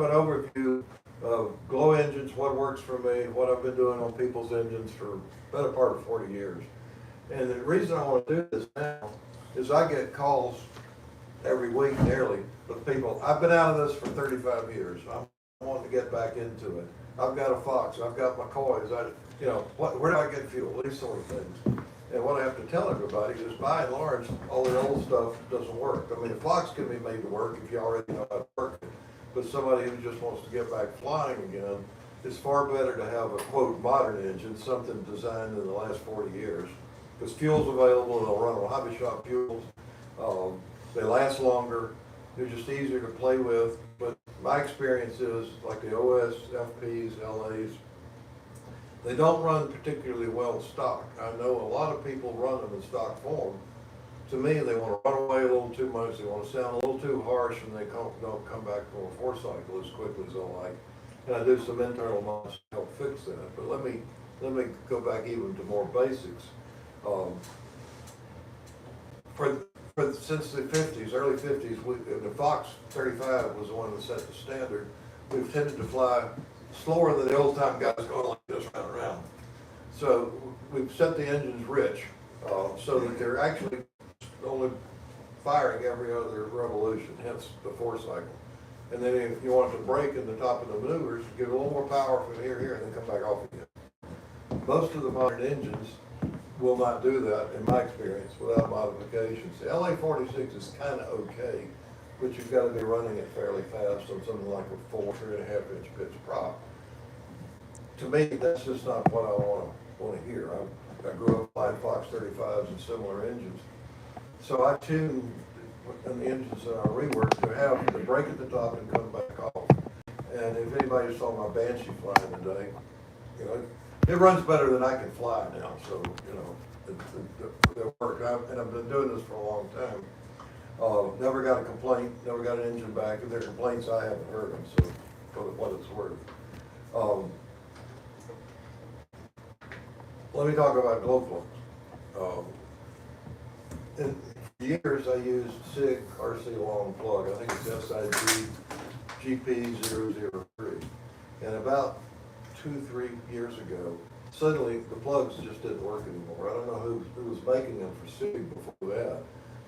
an overview of glow engines, what works for me, what I've been doing on people's engines for the better part of 40 years. And the reason I want to do this now is I get calls every week nearly with people. I've been out of this for 35 years. I'm wanting to get back into it. I've got a Fox. I've got McCoys. Where do I get fuel? These sort of things. And what I have to tell everybody is, by and large, all the old stuff doesn't work. I mean, the Fox can be made to work if you already know how to work it. But somebody who just wants to get back flying again, it's far better to have a, quote, modern engine, something designed in the last 40 years. Because fuel's available, they'll run on hobby shop fuels, they last longer, they're just easier to play with. But my experience is, like the OS, FPs, LAs, they don't run particularly well stock. I know a lot of people run them in stock form. To me, they want to run away a little too much, they want to sound a little too harsh, and they don't come back from a four-cycle as quickly as I like. And I do some internal mods to help fix that. But let me go back even to more basics. Since the 50s, early 50s, the Fox 35 was the one that set the standard. We've tended to fly slower than the old time guys going like this round and round. So we've set the engines rich, so that they're actually only firing every other revolution, hence the four-cycle. And then if you want to brake in the top of the maneuvers, give a little more power from here, and then come back off again. Most of the modern engines will not do that, in my experience, without modifications. The LA-46 is kind of okay, but you've got to be running it fairly fast on something like a 3.5-inch pitch prop. To me, that's just not what I want to hear. I grew up flying Fox 35s and similar engines. So I tune in the engines that I rework to have the brake at the top and come back off. And if anybody saw my Banshee flying today, it runs better than I can fly now. So, it worked. And I've been doing this for a long time. Never got a complaint, never got an engine back. If there are complaints, I haven't heard them, so for what it's worth. Let me talk about glow plugs. In years, I used SIG RC long plug. I think it's SIG GP003. And about 2-3 years ago, suddenly the plugs just didn't work anymore. I don't know who was making them for SIG before that,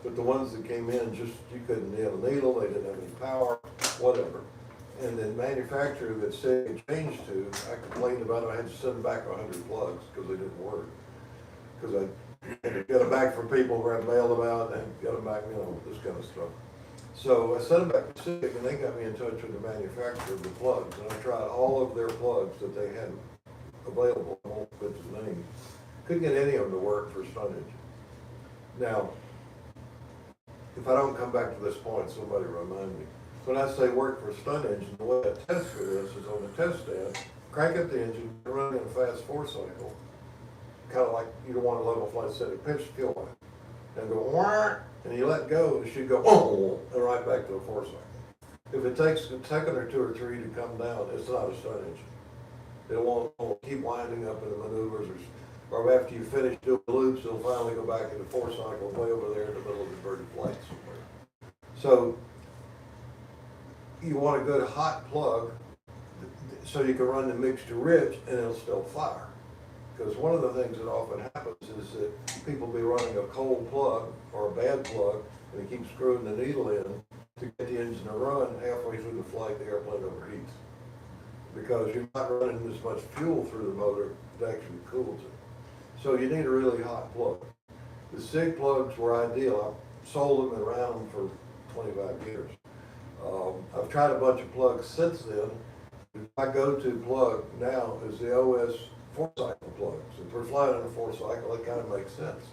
but the ones that came in, just you couldn't nail a needle, they didn't have any power, whatever. And the manufacturer that SIG changed to, I complained about it. I had to send back 100 plugs because they didn't work. Because I had to get them back from people where I mailed them out and get them back, this kind of stuff. So I sent them back to SIG, and they got me in touch with the manufacturer of the plugs. And I tried all of their plugs that they had available. I won't put the name. Couldn't get any of them to work for Stunt engine. Now, if I don't come back to this point, somebody remind me. When I say work for Stunt engine, the way I test for this is on the test stand, crank up the engine, run in a fast four-cycle, kind of like you don't want a level flight setting, pitch the fuel line, and go, wah, and you let go, it should go, oh, and right back to a four-cycle. If it takes a second or two or three to come down, it's not a Stunt engine. It won't keep winding up in the maneuvers, or after you finish doing the loops, it'll finally go back into four-cycle way over there in the middle of the inverted flight somewhere. So you want a good hot plug so you can run the mixture rich and it'll still fire. Because one of the things that often happens is that people be running a cold plug or a bad plug, and they keep screwing the needle in to get the engine to run. Halfway through the flight, the airplane overheats. Because you're not running as much fuel through the motor that actually cools it. So you need a really hot plug. The SIG plugs were ideal. I sold them and ran them for 25 years. I've tried a bunch of plugs since then. My go-to plug now is the OS four-cycle plugs. If we're flying on a four-cycle, it kind of makes sense.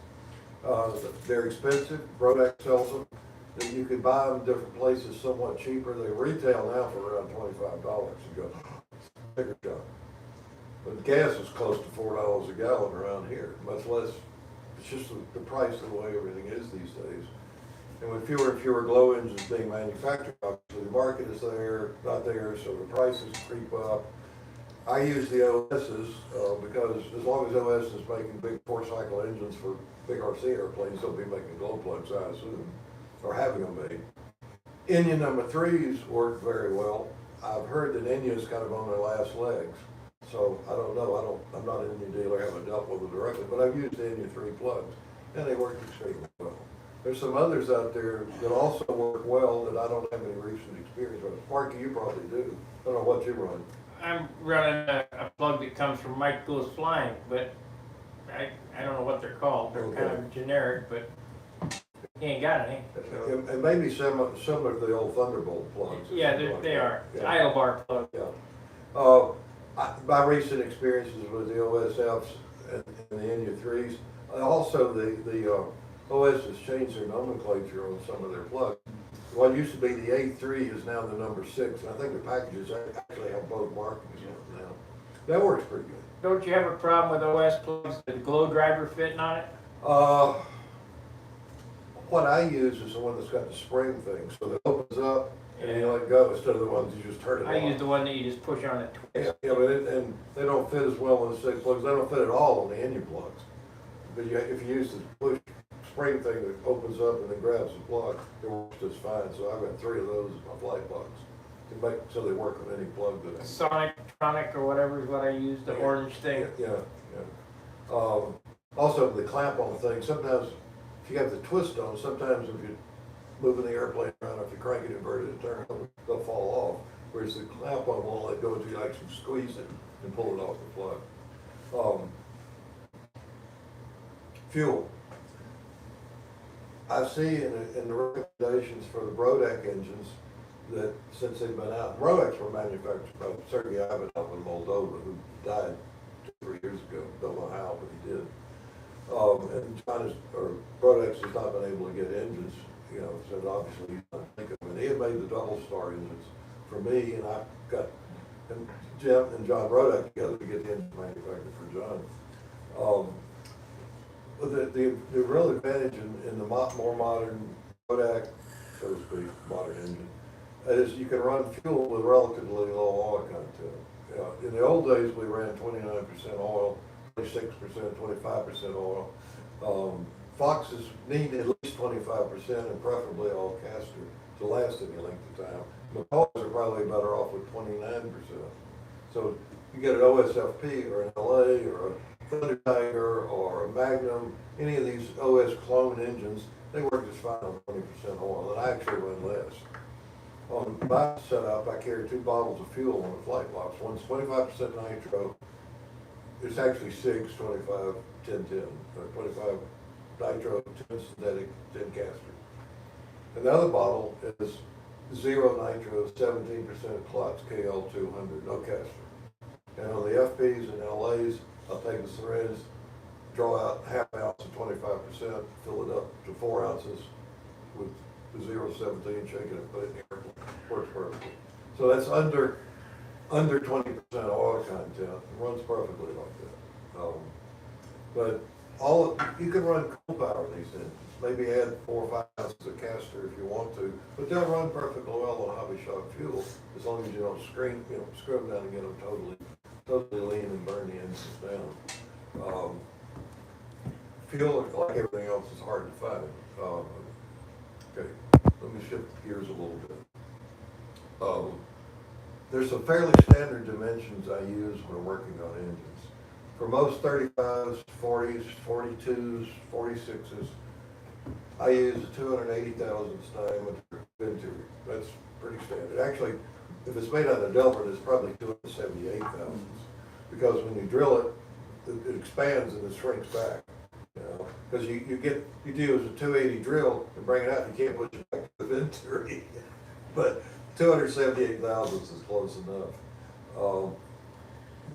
They're expensive. Brodex sells them. You could buy them in different places somewhat cheaper. They retail now for around $25. You go, bigger job. But gas is close to $4 a gallon around here, much less. It's just the price of the way everything is these days. And with fewer and fewer glow engines being manufactured, obviously the market is not there, so the prices creep up. I use the OSs because as long as OS is making big four-cycle engines for big RC airplanes, they'll be making glow plugs, I assume, or having them made. Engine number 3s work very well. I've heard that India's kind of on their last legs. So I don't know. I'm not an India dealer. I haven't dealt with them directly, but I've used the India 3 plugs, and they work extremely well. There's some others out there that also work well that I don't have any recent experience with. Sparky, you probably do. I don't know what you run. I'm running a plug that comes from Mike Goes Flying, but I don't know what they're called. They're Okay. kind of generic, but you ain't got any. It may be similar to the old Thunderbolt plugs. Yeah, like they that. are. Yeah. Idle bar plug. Yeah. My recent experiences with the OSFs and the India 3s, also the OS has changed their nomenclature on some of their plugs. What used to be the A3 is now the number 6, and I think the packages actually have both markings on it now. That works pretty good. Don't you have a problem with OS plugs, the glow driver fitting on it? What I use is the one that's got the spring thing, so it opens up and you let go instead of the ones you just turn it on. I use the one that you just push on it twice. Yeah, but and they don't fit as well on the 6 plugs. They don't fit at all on the India plugs. But if you use the push spring thing that opens up and then grabs the plug, it works just fine. So I've got 3 of those as my flight plugs to make so they work on any plug that I use. Sonic Tronic or whatever is what I use, the orange thing. Yeah. Also the clamp on thing, sometimes if you have the twist on, sometimes if you're moving the airplane around, if you crank it inverted and turn it, they'll fall off. Whereas the clamp on won't let go until you actually squeeze it and pull it off the plug. Fuel. I see in the recommendations for the Brodak engines that since they've been out, Brodaks were manufactured by Sergei Ivanov in Moldova, who died 2 or 3 years ago. Don't know how, but he did. And China's, or Brodaks has not been able to get engines, so obviously he's not thinking of it. He had made the double star engines for me, and I got Jim and John Brodak together to get the engine manufactured for John. But the real advantage in the more modern Brodak, so to speak, modern engine, is you can run fuel with relatively low oil content. In the old days, we ran 29% oil, 26%, 25% oil. Foxes need at least 25% and preferably all caster to last any length of time. McCalls are probably better off with 29%. So you get an OSFP or an LA or a Thunder Tiger or a Magnum, any of these OS clone engines, they work just fine on 20% oil, and I actually run less. On my setup, I carry 2 bottles of fuel on the flight box. One's 25% nitro. It's actually 6, 25, 10, 10. 25 nitro, 10 synthetic, 10 caster. And the other bottle is 0 nitro, 17% Klotz KL200, no caster. And on the FPs and LAs, I'll take the syringe, draw out half ounce of 25%, fill it up to 4 ounces with the 0.17, shake it and put it in the airplane. Works perfectly. So that's under 20% oil content. It runs perfectly like that. But you can run coal power in these engines. Maybe add 4 or 5 ounces of caster if you want to, but they'll run perfectly well on hobby shop fuel as long as you don't screw them down and get them totally lean and burn the engines down. Fuel, like everything else, is hard to find. Okay, let me shift gears a little bit. There's some fairly standard dimensions I use when working on engines. For most 35s, 40s, 42s, 46s, I use a 280,000th diameter Venturi. That's pretty standard. Actually, if it's made out of Delbert, it's probably 278 thousandths. Because when you drill it, it expands and it shrinks back. Because you do as a 280 drill and bring it out, you can't push it back to the Venturi. But 278 thousandths is close enough.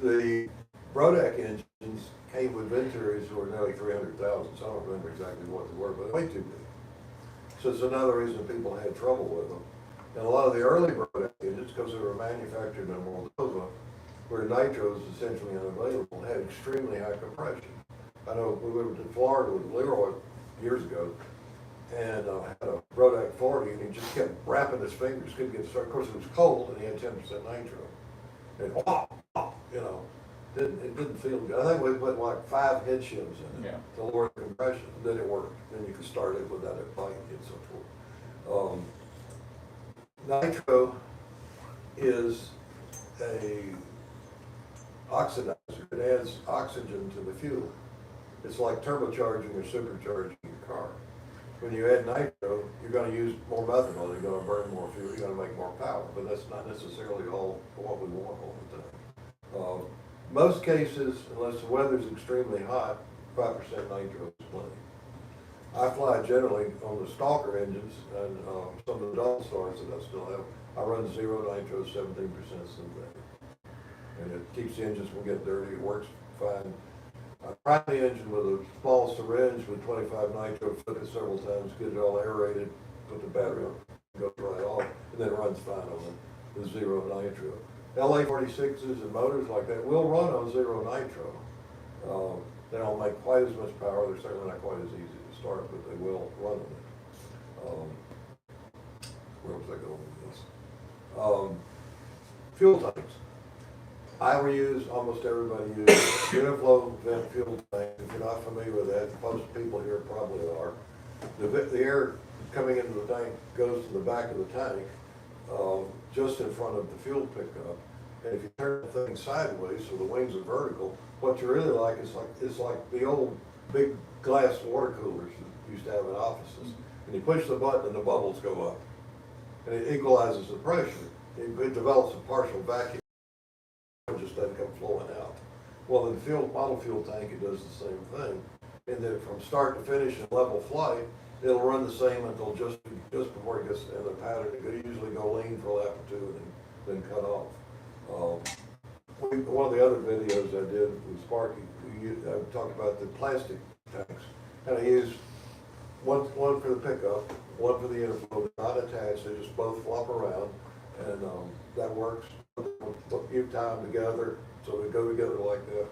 The Brodak engines came with Venturis who were nearly 300,000, so I don't remember exactly what they were, but way too big. So it's another reason people had trouble with them. And a lot of the early Brodak engines, because they were manufactured in Moldova, where nitro is essentially unavailable, had extremely high compression. I know we lived in Florida with Leroy years ago, and had a Brodak 40, and he just kept wrapping his fingers, couldn't get started. Of course, it was cold, and he had 10% nitro. And it didn't feel good. I think we put like 5 head shims in it to lower the compression, and then it worked. Then you could start it without it biting and so forth. Nitro is a oxidizer. It adds oxygen to the fuel. It's like turbocharging or supercharging your car. When you add nitro, you're gonna use more methanol, you're gonna burn more fuel, you're gonna make more power, but that's not necessarily all what we want all the time. Most cases, unless the weather's extremely hot, 5% nitro is plenty. I fly generally on the Stalker engines and some of the Dawn Stars that I still have. I run 0 nitro, 17% synthetic. And it keeps the engines from getting dirty, it works fine. I prime the engine with a small syringe with 25 nitro, flip it several times, get it all aerated, put the battery on, goes right off, and then it runs fine on the 0 nitro. LA-46s and motors like that will run on 0 nitro. They don't make quite as much power, they're certainly not quite as easy to start, but they will run on it. Where was I going with this? Fuel tanks. I reuse, almost everybody uses Uniflow vent fuel tank. If you're not familiar with that, most people here probably are. The air coming into the tank goes to the back of the tank, just in front of the fuel pickup. And if you turn the thing sideways, so the wings are vertical, what you really like is like the old big glass water coolers you used to have in offices. And you push the button and the bubbles go up. And it equalizes the pressure. It develops a partial vacuum. It just doesn't come flowing out. Well, in the model fuel tank, it does the same thing. And then from start to finish in level flight, it'll run the same until just before it gets to the end of the pattern. It could usually go lean for a lap or two and then cut off. One of the other videos I did with Sparky, I talked about the plastic tanks. And I used one for the pickup, one for the interflow, not attached. They just both flop around, and that works. You tie them together, so they go together like that.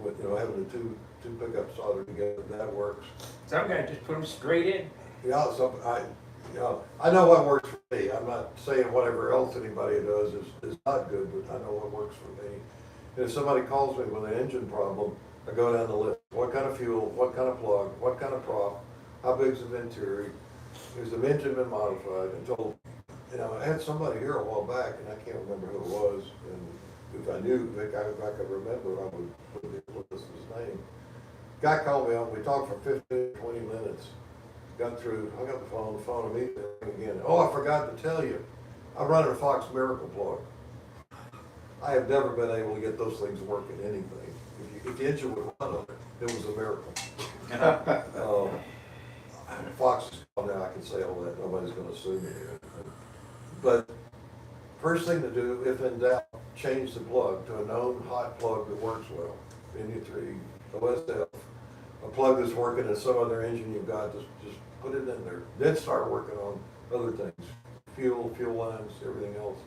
With having the two pickups soldered together, that works. Some guy just put them straight in. Yeah, I know what works for me. I'm not saying whatever else anybody does is not good, but I know what works for me. And if somebody calls me with an engine problem, I go down the list. What kind of fuel? What kind of plug? What kind of prop? How big's the venturi? Has the engine been modified? Until I had somebody here a while back, and I can't remember who it was. And if I knew, if I could remember, I would put his name. Guy called me up. We talked for 15, 20 minutes. Got through, hung up the phone immediately again. Oh, I forgot to tell you, I'm running a Fox Miracle plug. I have never been able to get those things to work in anything. If the engine would run on it, it was a miracle. Fox is gone now, I can say all that, nobody's gonna sue me here. But first thing to do, if in doubt, change the plug to a known hot plug that works well. NU3, OSF, a plug that's working in some other engine you've got, just put it in there. Then start working on other things, fuel lines, everything else.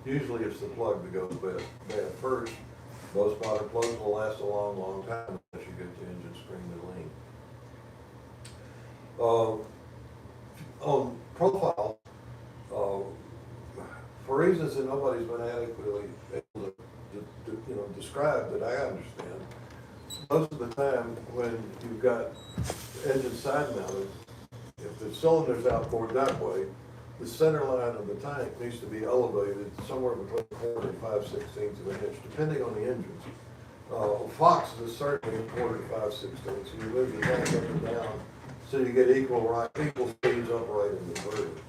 Usually it's the plug that goes bad first. Most modern plugs will last a long, long time unless you get the engine screaming lean. On profile, for reasons that nobody's been adequately able to describe that I understand, most of the time when you've got engine side mounted, if the cylinder's outboard that way, the center line of the tank needs to be elevated somewhere between 1/4 and 5/16 of an inch, depending on the engines. Fox is certainly 1/4 to 5/16, so you move the tank up and down so you get equal speeds upright and inverted.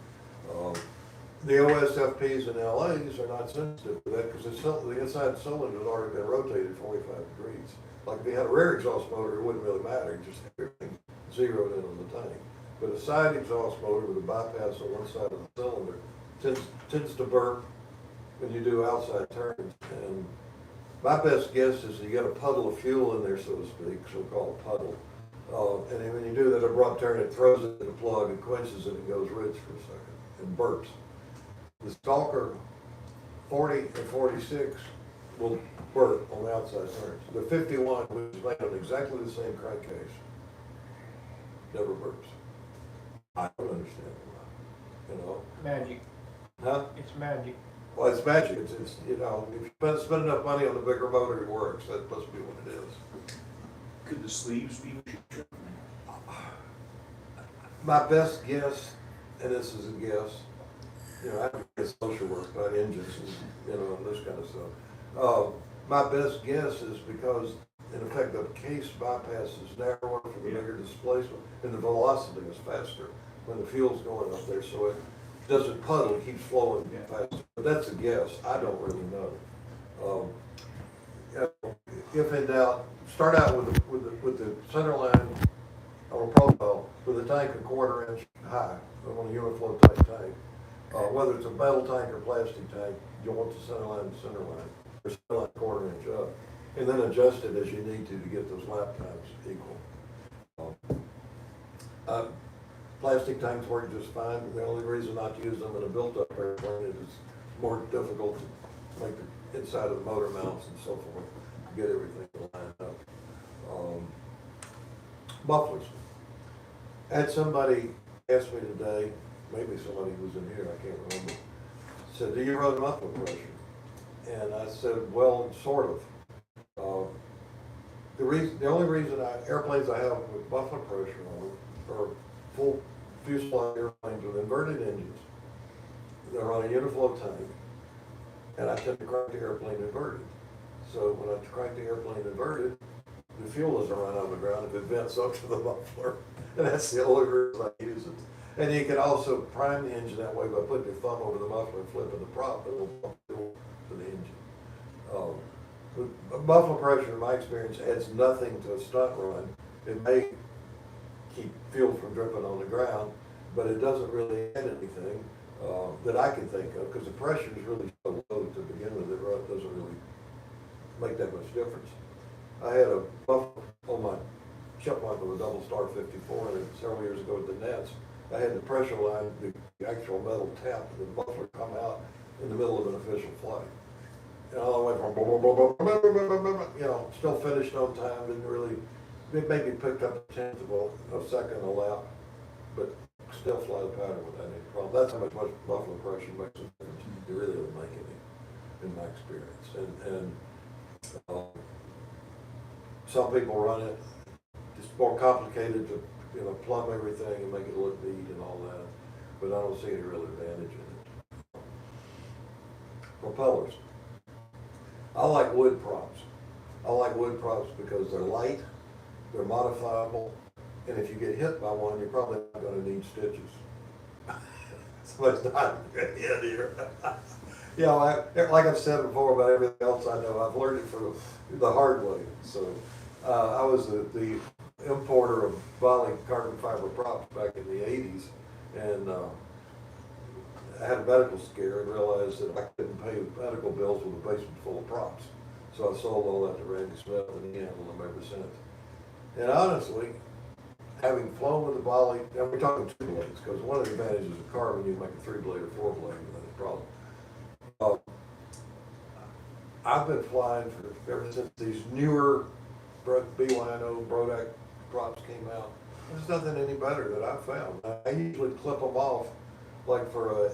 The OSFPs and LAs are not sensitive to that because the inside cylinder has already been rotated 45 degrees. Like if you had a rear exhaust motor, it wouldn't really matter, you just have everything zeroed in on the tank. But a side exhaust motor with a bypass on one side of the cylinder tends to burp when you do outside turns. And my best guess is you get a puddle of fuel in there, so to speak, so-called puddle. And then when you do that abrupt turn, it throws it in the plug and quenches it and goes rich for a second and burps. The Stalker 40 and 46 will burp on the outside turns. The 51, which is made on exactly the same crankcase, never burps. I don't understand why, Magic. Huh? It's magic. Well, it's magic. It's if you spend enough money on the bigger motor, it works. That must be what it is. Could the sleeves be? My best guess, and this is a guess, you know, I do social work about engines and, you know, and this kind of stuff. My best guess is because, in effect, the case bypass is narrower for the bigger displacement, and the velocity is faster when the fuel's going up there, so it doesn't puddle, it keeps flowing faster. But that's a guess, I don't really know. If in doubt, start out with the center line on a profile with a tank a quarter inch high on a uniflow type tank. Whether it's a metal tank or plastic tank, you want the center line, or center line quarter inch up, and then adjust it as you need to get those lap times equal. Plastic tanks work just fine. The only reason not to use them in a built-up airplane is it's more difficult to make the inside of the motor mounts and so forth to get everything lined up. Mufflers. I had somebody ask me today, maybe somebody who was in here, I can't remember, said, do you run muffler pressure? And I said, well, sort of. The only reason airplanes I have with muffler pressure on them are full fuselage airplanes with inverted engines. They're on a uniflow tank, and I tend to crank the airplane inverted. So when I crank the airplane inverted, the fuel doesn't run on the ground if it vents up to the muffler. And that's the only reason I use it. And you can also prime the engine that way by putting your thumb over the muffler and flipping the prop, it'll pump fuel to the engine. Muffler pressure, in my experience, adds nothing to a stunt run. It may keep fuel from dripping on the ground, but it doesn't really add anything that I can think of, because the pressure is really so low to begin with, it doesn't really make that much difference. I had a muffler on my Chipmunk with a double star 54 in it several years ago with the nets. I had the pressure line, the actual metal tap, the muffler come out in the middle of an official flight. And all the way from, you know, still finished on time, didn't really, it maybe picked up a tenth of a second a lap, but still fly the pattern without any problem. That's how much muffler pressure makes a difference. It really doesn't make any, in my experience. And some people run it, it's more complicated to, you know, plumb everything and make it look neat and all that, but I don't see any real advantage in it. Propellers. I like wood props. I like wood props because they're light, they're modifiable, and if you get hit by one, you're probably not going to need stitches. Somebody's not in here. You know, like I've said before about everything else I know, I've learned it the hard way. So I was the importer of volley carbon fiber props back in the 80s, and I had a medical scare and realized that I couldn't pay medical bills with a basement full of props. So I sold all that to Randy Smith, and he handled them ever since. And honestly, having flown with a volley, and we're talking two blades, because one of the advantages of carbon, you can make a 3-blade or 4-blade without a problem. I've been flying ever since these newer BYNO Brodak props came out. There's nothing any better that I've found. I usually clip them off, like for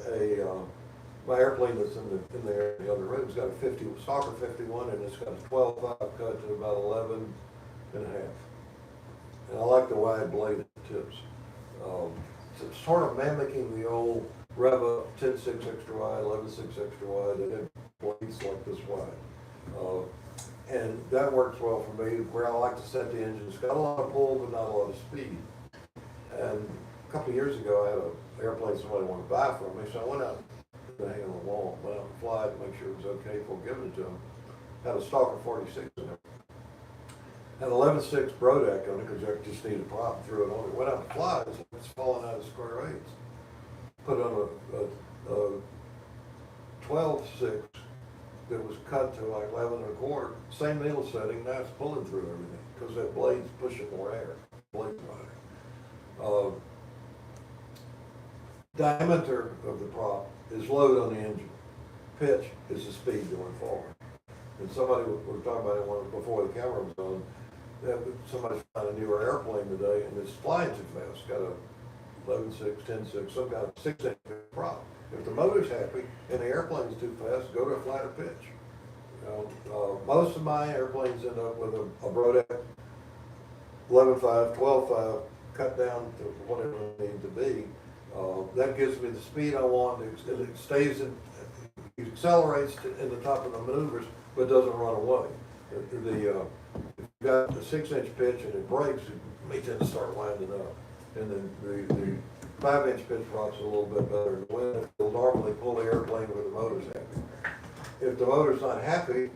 my airplane that's in the other room. It's got a Stalker 51, and it's got a 12.5 cut to about 11 and a half. And I like the wide bladed tips. It's sort of mimicking the old Reva 10.6 extra wide, 11.6 extra wide, that had blades like this wide. And that works well for me, where I like to set the engine. It's got a lot of pull, but not a lot of speed. And a couple of years ago, I had an airplane somebody wanted to buy from me, so I went out and hang on the wall, went out and fly it, make sure it was okay before giving it to them. Had a Stalker 46 in there. Had 11.6 Brodak on it, because I just needed a prop and threw it on it. Went out and fly it, it's falling out of square eights. Put on a 12.6 that was cut to like 11 and a quarter. Same needle setting, now it's pulling through everything, because that blade's pushing more air. Blade's wider. Diameter of the prop is load on the engine. Pitch is the speed going forward. And somebody, we were talking about it before the camera was on, somebody's flying a newer airplane today, and it's flying too fast. It's got a 11.6, 10.6, some kind of 6-inch prop. If the motor's happy and the airplane's too fast, go to a flatter pitch. You know, most of my airplanes end up with a Brodak 11.5, 12.5, cut down to whatever it needs to be. That gives me the speed I want, it stays in, it accelerates in the top of the maneuvers, but doesn't run away. If you've got a 6-inch pitch and it breaks, it may tend to start winding up. And then the 5-inch pitch rocks a little bit better in the wind. It'll normally pull the airplane where the motor's happy. If the motor's not happy,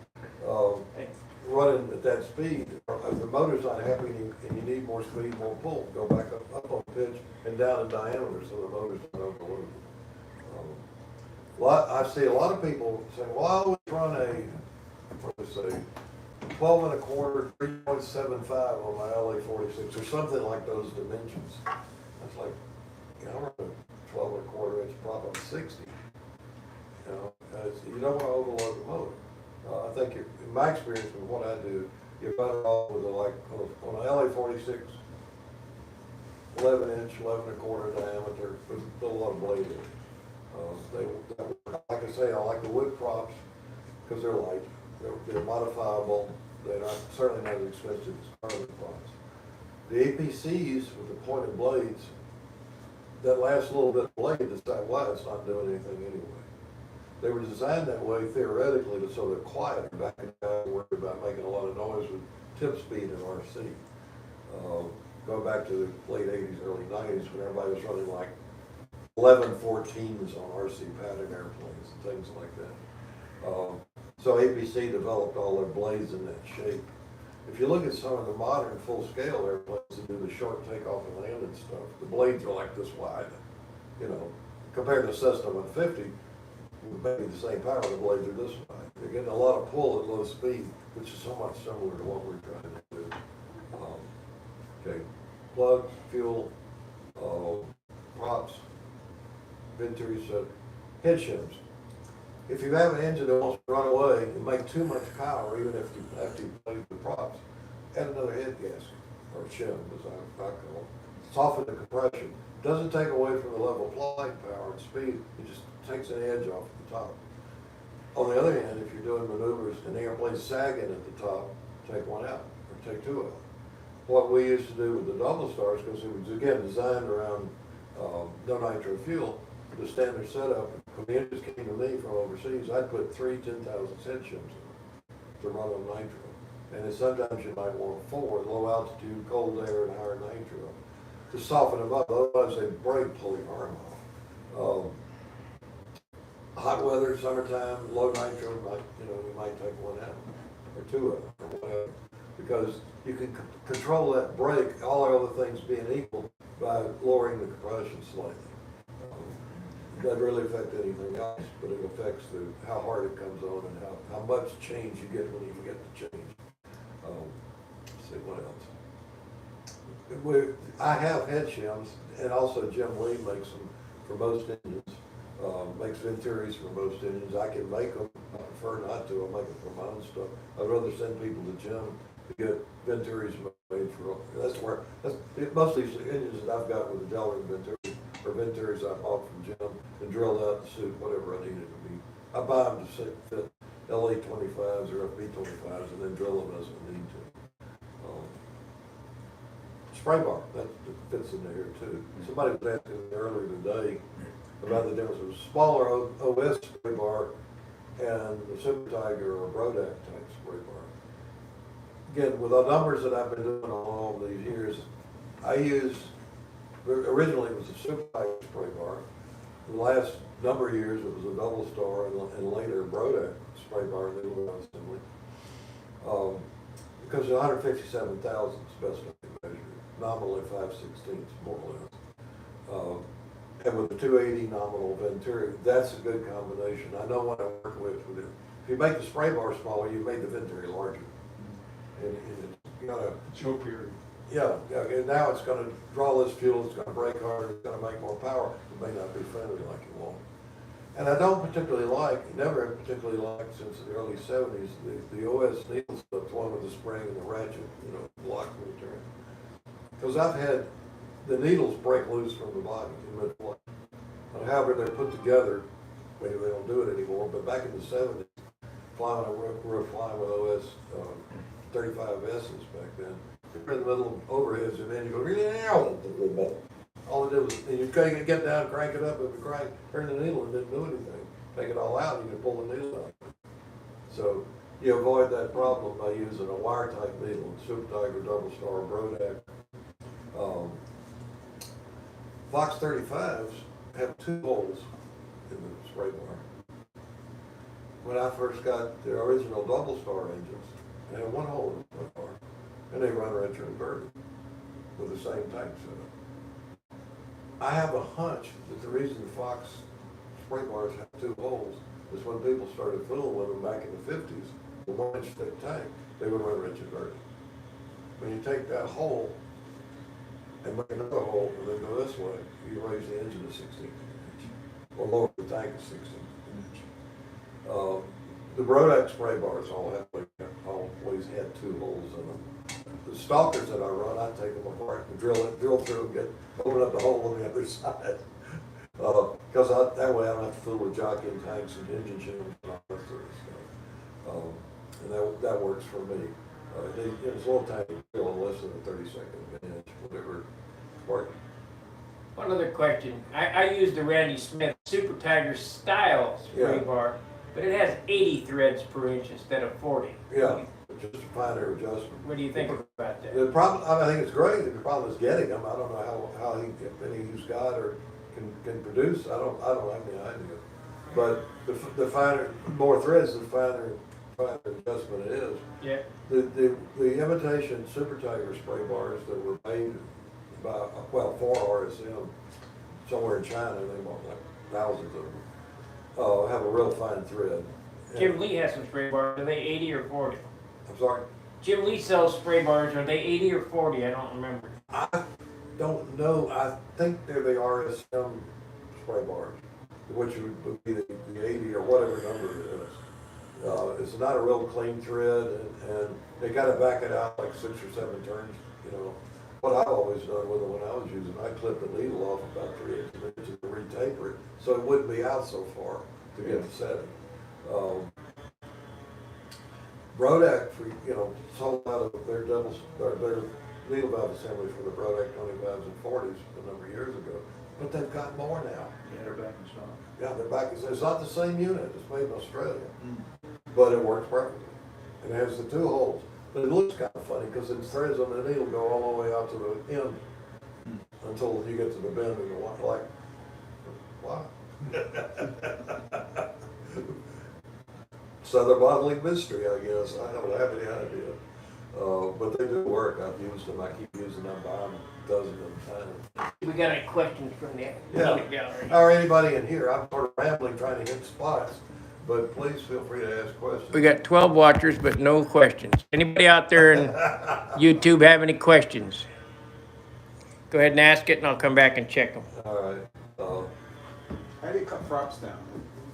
running at that speed, if the motor's not happy and you need more speed, more pull, go back up on pitch and down in diameter so the motor's not overloaded. I see a lot of people saying, well, I always run a 12 1/4, 3.75 on my LA-46 or something like those dimensions. It's like, I run a 12 1/4 inch prop on 60. You don't want to overload the motor. I think in my experience with what I do, you're better off with on an LA-46, 11-inch, 11 1/4 diameter with a lot of blade in it. Like I say, I like the wood props because they're light, they're modifiable, they're certainly not as expensive as carbon props. The APCs with the pointed blades, that last little bit of blade decide why it's not doing anything anyway. They were designed that way theoretically so they're quieter. Back in the day, worried about making a lot of noise with tip speed in RC. Going back to the late 80s, early 90s when everybody was running like 11-14s on RC pattern airplanes and things like that. So APC developed all their blades in that shape. If you look at some of the modern full-scale airplanes that do the short takeoff and landing stuff, the blades are like this wide. Compared to Cessna 150, maybe the same power, the blades are this wide. They're getting a lot of pull at low speed, which is so much similar to what we're trying to do. Okay, plugs, fuel, props, ventures, head shims. If you have an engine that wants to run away and make too much power, even after you play the props, add another head gasket, or shim, as I call it. Soften the compression. Doesn't take away from the level of flight power and speed, it just takes an edge off at the top. On the other hand, if you're doing maneuvers and the airplane's sagging at the top, take one out, or take two out. What we used to do with the double stars, because it was again designed around no nitro fuel, the standard setup, when the engines came to me from overseas, I'd put 3 10,000 head shims in to run on nitro. And then sometimes you might want 4, low altitude, cold air, and higher nitro, to soften them up, otherwise they break, pull your arm off. Hot weather, summertime, low nitro, you might take one out, or 2 of them, or whatever. Because you can control that brake, all other things being equal, by lowering the compression slightly. It doesn't really affect anything else, but it affects how hard it comes on and how much change you get when you get the change. Let's see, what else? I have head shims, and also Jim Lee makes them for most engines. Makes Venturis for most engines. I can make them. I prefer not to. I make them for my own stuff. I'd rather send people to Jim to get Venturis made for. Most of these engines that I've got with the Delrin Venturi or Venturis I bought from Jim and drilled out to suit whatever I needed to be. I buy them to fit LA-25s or FB-25s and then drill them as I need to. Spray bar, that fits in there too. Somebody was asking me earlier today about the difference of a smaller OS spray bar and the Super Tiger or Brodak type spray bar. Again, with the numbers that I've been doing all of these years, originally it was a Super Tiger spray bar. The last number of years it was a double star and later a Brodak spray bar in the assembly. Because 157,000 is best I can measure. Nominally 5/16, more or less. And with the 280 nominal Venturi, that's a good combination. I know what I work with it. If you make the spray bar smaller, you made the Venturi larger. And you gotta Show period. Yeah, and now it's gonna draw less fuel, it's gonna brake harder, it's gonna make more power. It may not be friendly like you want. And I don't particularly never have particularly liked since the early 70s, the OS needle stuff, the one with the spring and the ratchet, block when you turn. Because I've had the needles break loose from the body in mid-flight. And however they're put together, maybe they don't do it anymore, but back in the 70s, flying with OS 35Ss back then, you're in the middle of overheads and then you go, all it did was, and you couldn't get down, crank it up, it would crank, turn the needle, and didn't do anything. Take it all out, you could pull the needle out. So you avoid that problem by using a wire type needle, Super Tiger, Double Star, Brodak. Fox 35s have 2 holes in the spray bar. When I first got the original Double Star engines, they had 1 hole in the spray bar, and they run retroinverted with the same tank setup. I have a hunch that the reason the Fox spray bars have 2 holes is when people started fooling with them back in the 50s, the 1-inch thick tank, they would run retroinverted. When you take that hole and make another hole and then go this way, you raise the engine to 16 inch, or lower the tank to 16 inch. The Brodak spray bars always had 2 holes in them. The stalkers that I run, I take them apart and drill through and open up the hole on the other side. Because that way I don't have to fool with jockeying tanks and engine shims and all that sort of stuff. And that works for me. It's a little tiny drill, less than a 32nd of an inch, whatever works. One other question. I use the Randy Smith Super Tiger style spray bar, but it has 80 threads per inch instead of 40. Yeah, just a finer adjustment. What do you think about that? The problem, I think it's great. The problem is getting them. I don't know how if any he's got or can produce. I don't have any idea. But the finer, more threads, the finer adjustment it is. Yeah. The imitation Super Tiger spray bars that were made by, for RSM somewhere in China, they bought like thousands of them, have a real fine thread. Jim Lee has some spray bars. Are they 80 or 40? I'm sorry? Jim Lee sells spray bars. Are they 80 or 40? I don't remember. I don't know. I think they're the RSM spray bars, which would be the 80 or whatever number it is. It's not a real clean thread, and they got to back it out like 6 or 7 turns. What I've always done with it when I was using it, I clipped the needle off about 3 inches to retaper it, so it wouldn't be out so far to get the setting. Brodak, sold out of their needle valve assemblies for the Brodak 25s and 40s a number of years ago, but they've got more now. Yeah, they're back in stock. Yeah, they're back. It's not the same unit. It's made in Australia, but it works perfectly. And it has the 2 holes. But it looks kind of funny because the threads on the needle go all the way out to the end until you get to the bend and you're like, wow. Southern bottling mystery, I guess. I don't have any idea. But they do work. I've used them. I keep using them. I buy them dozens of times. We got any questions from the gallery? Or anybody in here. I'm sort of rambling trying to hit spots, but please feel free to ask questions. We got 12 watchers, but no questions. Anybody out there in YouTube have any questions? Go ahead and ask it, and I'll come back and check them. All right. How do you cut props down?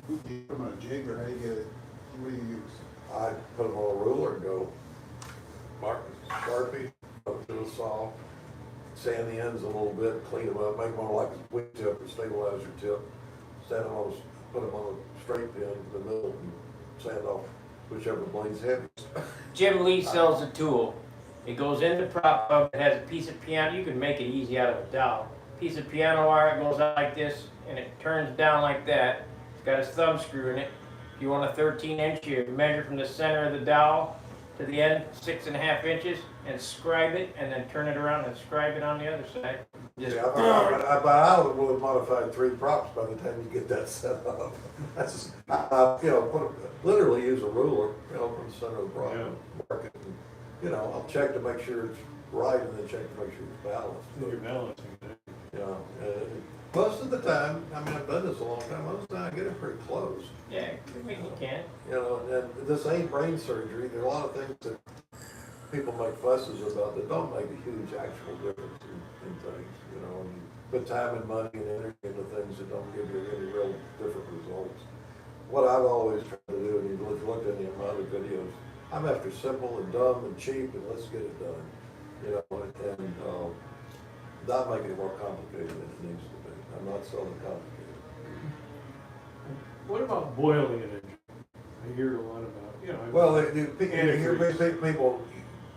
Do you put them on a jig, or how do you get it? What do you use? I put them on a ruler and go mark Sharpie up to the saw, sand the ends a little bit, clean them up, make one like a wing tip or stabilizer tip, put them on a straight pin in the middle and sand off whichever blade's heaviest. Jim Lee sells a tool. It goes in the prop up. It has a piece of piano. You can make it easy out of a dowel. Piece of piano wire goes out like this, and it turns down like that. It's got a thumb screw in it. If you want a 13-inch, you measure from the center of the dowel to the end, 6.5 inches, and scribe it, and then turn it around and scribe it on the other side. Just I will have modified 3 props by the time you get that set up. That's literally use a ruler, from the center of the prop, mark it, and, I'll check to make sure it's right, and then check to make sure it's balanced. You're balancing it. Most of the time, I've done this a long time, most of the time I get it pretty close. Yeah, you can. And this ain't brain surgery. There are a lot of things that people make fusses about that don't make a huge actual difference in things, and you put time and money and energy into things that don't give you any real different results. What I've always tried to do, and you've looked at any of my other videos, I'm after simple and dumb and cheap, and let's get it done, and not making it more complicated than it needs to be. I'm not selling complicated. What about boiling an engine? I hear a lot about, Well, you hear people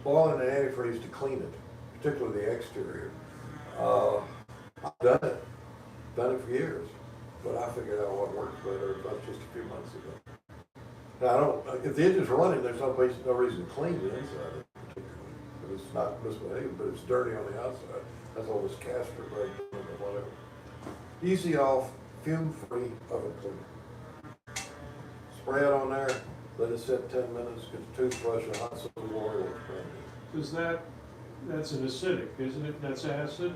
boiling an antifreeze to clean it, particularly the exterior. I've done it for years, but I figured out what works better about just a few months ago. Now, I don't, if the engine's running, there's no reason to clean the inside of it particularly. But it's not misbehaved, but it's dirty on the outside. Has all this castor break or whatever. Easy off, fume-free oven cleaner. Spray it on there, let it sit 10 minutes, get the toothbrush and hot soap and water, looks brand new. Does that's an acidic, isn't it? That's acid?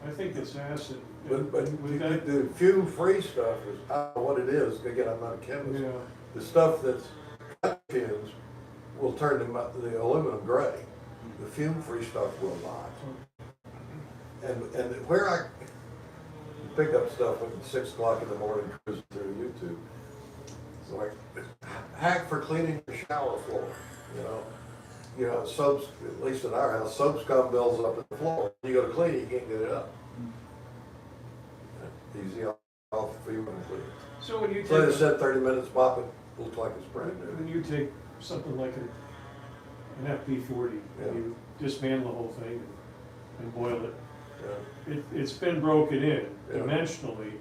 I think it's acid. But Would that- the fume-free stuff is, I don't know what it is, again, I'm not a chemist. Yeah. The stuff that's got fumes will turn the aluminum gray. The fume-free stuff will not. And where I pick up stuff at 6 o'clock in the morning, cruising through YouTube, it's like, hack for cleaning your shower floor, you know? You know, soaps, at least in our house, soap scum builds up in the floor. You go to clean it, you can't get it up. Easy off for you and clean it. So when you So they take, said 30 minutes, mop it, looks like it's brand new. when you take something like an FP40, Yeah. and you dismantle the whole thing and boil it, Yeah. it's been broken in Yeah. dimensionally,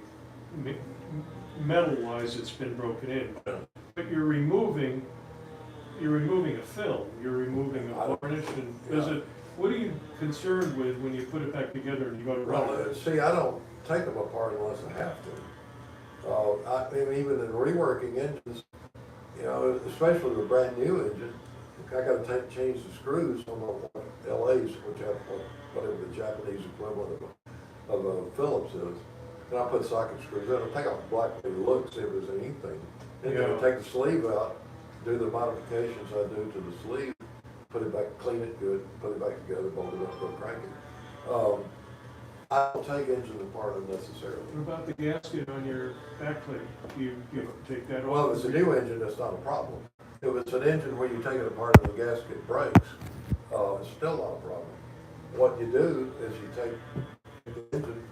metal-wise, it's been broken in. Yeah. But you're removing a film, you're removing I a don't- varnish, and Yeah. what are you concerned with when you put it back together and you go to run Well, it? see, I don't take them apart unless I have to. I mean, even in reworking engines, you know, especially with a brand new engine, I gotta change the screws on the LAs, which have whatever the Japanese equivalent of a Phillips is. And I put socket screws in, I take off the black plate, look, see if there's anything. And then I Yeah. take the sleeve out, do the modifications I do to the sleeve, put it back, clean it good, put it back together, bolt it up, go crank it. I don't take engines apart unnecessarily. What about the gasket on your backplate? You take that off? Well, if it's a new engine, that's not a problem. If it's an engine where you take it apart and the gasket breaks, it's still not a problem. What you do is you take the engine,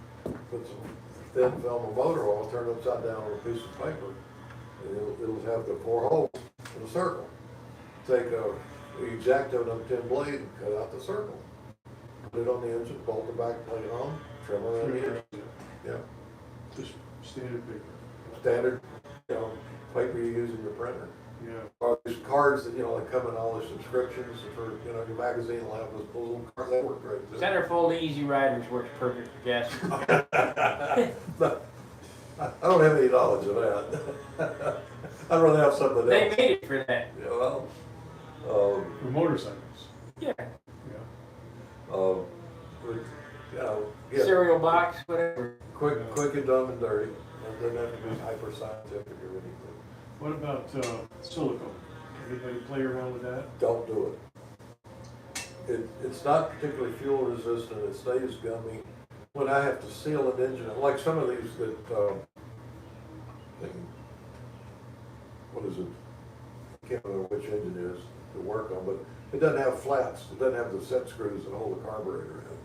put some thin film of motor oil, turn it upside down on a piece of paper, and it'll have the 4 holes in a circle. Take a X-Acto number 10 blade and cut out the circle. Put it on the engine, bolt the back plate on, trim around the engine. Yeah. Just standard paper. Standard, you know, paper you use in your printer. Yeah. Or these cards that, you know, like come in all the subscriptions for, you know, your magazine will have those little cards, that work great too. Centerfold Easy Riders works perfect for gas. No, I don't have any knowledge of that. I'd rather have something They else. made it for that. Yeah, well, For motorcycles. Yeah. Yeah. but, you know, yeah, Cereal box, whatever. quick and dumb and dirty. It doesn't have to be hyper scientific or anything. What about silicone? Anybody play around with that? Don't do it. It's not particularly fuel resistant, it stays gummy. When I have to seal an engine, like some of these that, what is it? I can't remember which engine it is to work on, but it doesn't have flats, it doesn't have the set screws that hold the carburetor in.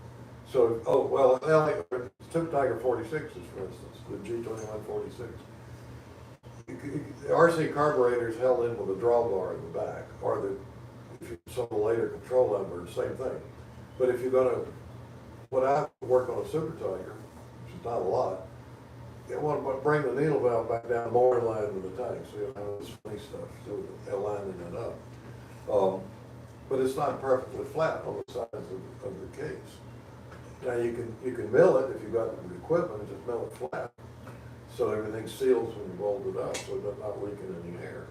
So, oh, well, the Super Tiger 46s, for instance, the G2146. The RC carburetor is held in with a drawbar in the back, or if you saw the later control number, same thing. But if you're gonna, when I work on a Super Tiger, which is not a lot, you want to bring the needle valve back down more in line with the tank, so you don't have this funny stuff still lining it up. But it's not perfectly flat on the sides of the case. Now you can mill it if you've got the equipment, just mill it flat, so everything seals when you bolt it up, so it's not leaking any air.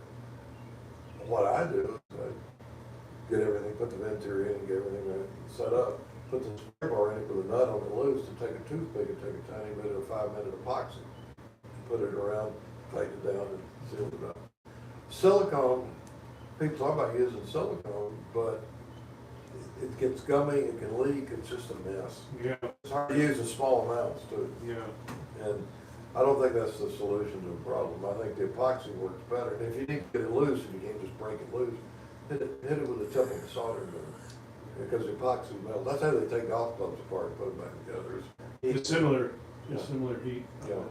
What I do is I get everything, put the venturi in and get everything set up, put the spray bar in it with a nut on the loose, and take a toothpick and take a tiny bit of 5-minute epoxy, and put it around, tighten it down and seal it up. Silicone, people talk about using silicone, but it gets gummy, it can leak, it's just a mess. Yeah. It's hard to use in small amounts too. Yeah. And I don't think that's the solution to the problem. I think the epoxy works better. And if you need to get it loose and you can't just break it loose, hit it with a tip of a soldering gun. Because the epoxy melts. That's how they take golf clubs apart and put them back together. It's similar, Yeah. similar heat. Yeah.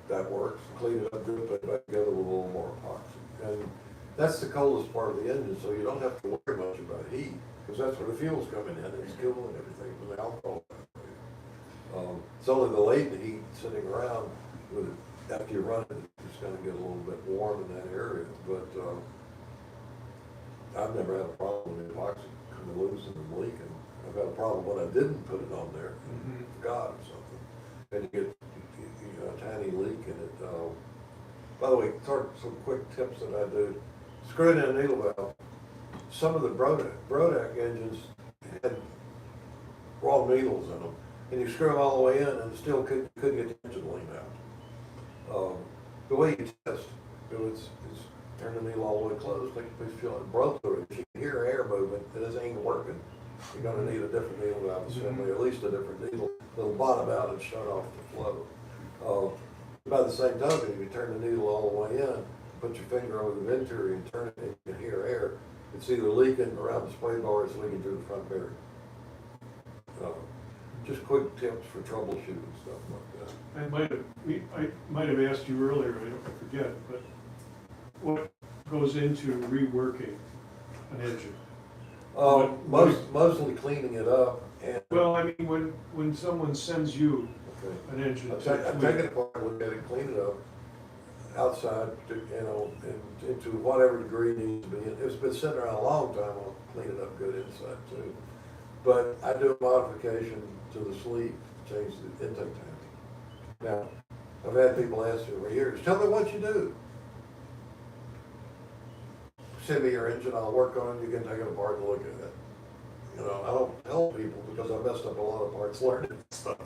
That works. Clean it up good, put it back together with a little more epoxy. And that's the coldest part of the engine, so you don't have to worry much about heat, because that's where the fuel's coming in, and it's cooling everything from the alcohol. It's only the latent heat sitting around with it, after you run it, it's gonna get a little bit warm in that area, but, I've never had a problem with epoxy coming loose and leaking. I've had a problem when I didn't put it on there, forgot or something, and you get a tiny leak in it. By the way, some quick tips that I do. Screwing in a needle valve. Some of the Brodak engines had raw needles in them, and you screw them all the way in, and still couldn't get the engine lean out. The way you test is turn the needle all the way closed, take a piece of fuel and blow through it. If you hear air movement, this ain't working. You're gonna need a different needle valve assembly, at least a different needle that'll bottom out and shut off the flow. By the same token, if you turn the needle all the way in, put your finger over the venturi and turn it, and you can hear air. It's either leaking around the spray bar or it's leaking through the front bearing. Just quick tips for troubleshooting stuff like that. I might have asked you earlier, I forget, but what goes into reworking an engine? Mostly cleaning it up and. Well, I mean, when someone sends you Okay. an engine. I take it apart, look at it, clean it up, outside, and into whatever degree it needs to be. If it's been sitting around a long time, I'll clean it up good inside too. But I do a modification to the sleeve, change the intake tank. Now, I've had people ask me for years, tell me what you do. Send me your engine, I'll work on it, you can take it apart and look at it. I don't tell people because I messed up a lot of parts learning stuff.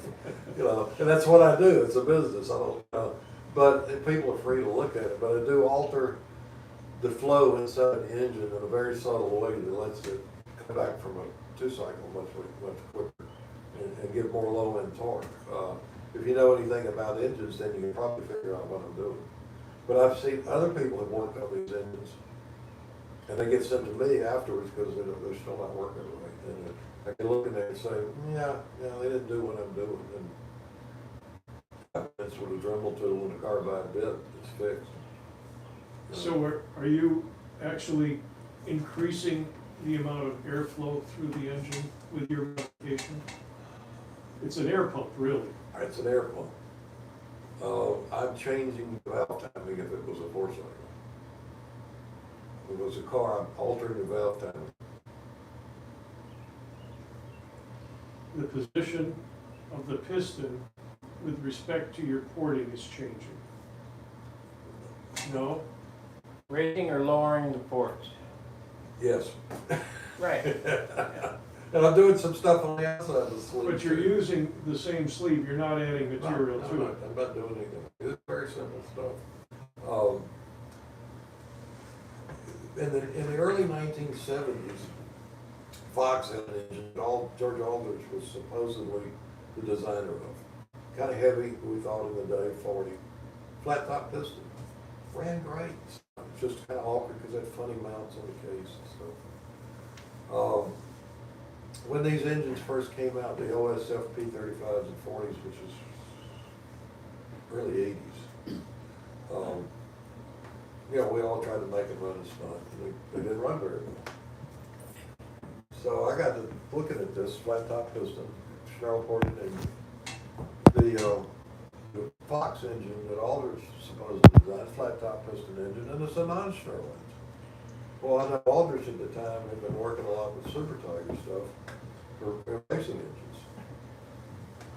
And that's what I do. It's a business. I don't, but people are free to look at it. But I do alter the flow inside the engine in a very subtle way that lets it come back from a two-cycle much quicker and give more low-end torque. If you know anything about engines, then you can probably figure out what I'm doing. But I've seen other people have worked on these engines, and they get sent to me afterwards because they're still not working right. And I can look in there and say, yeah, they didn't do what I'm doing. And that's with a Dremel tool and a carbide bit, it's fixed. So are you actually increasing the amount of airflow through the engine with your modification? It's an air pump, really. It's an air pump. I'm changing the valve timing if it was a four-cycle. If it was a car, I'm altering the valve timing. The position of the piston with respect to your porting is changing. No? Raising or lowering the ports. Yes. Right. And I'm doing some stuff on the outside of the sleeve. But you're using the same sleeve, you're not adding material to it. I'm not doing anything. It's very simple stuff. In the early 1970s, Fox had an engine that George Aldrich was supposedly the designer of. Kind of heavy, we thought in the day, 40. Flat top piston. Ran great. It's just kind of awkward because it had funny mounts on the case and stuff. When these engines first came out, the OSF P35s and 40s, which is early 80s, we all tried to make them run a stunt, and they didn't run very well. So I got to looking at this flat top piston, Snarl ported engine. The Fox engine that Aldrich supposedly designed, flat top piston engine, and it's a non-snarl engine. Well, I know Aldrich at the time had been working a lot with Super Tiger stuff for racing engines.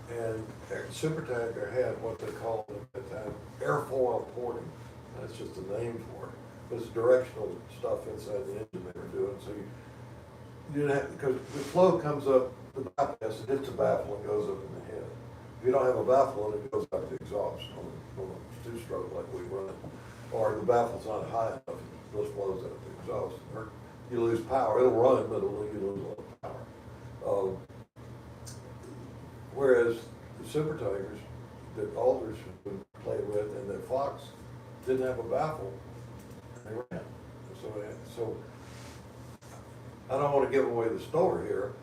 And Super Tiger had what they called at the time airfoil porting. That's just a name for it. But it's directional stuff inside the engine they were doing. So you didn't have, because the flow comes up, the bypass, it hits a baffle and goes up in the head. If you don't have a baffle, it goes out the exhaust on a two-stroke like we run. Or the baffle's not high enough, it goes flows out the exhaust. Or you lose power. It'll run, but you lose a lot of power. Whereas the Super Tigers that Aldrich had been playing with and that Fox didn't have a baffle, they ran. So I don't want to give away the story here,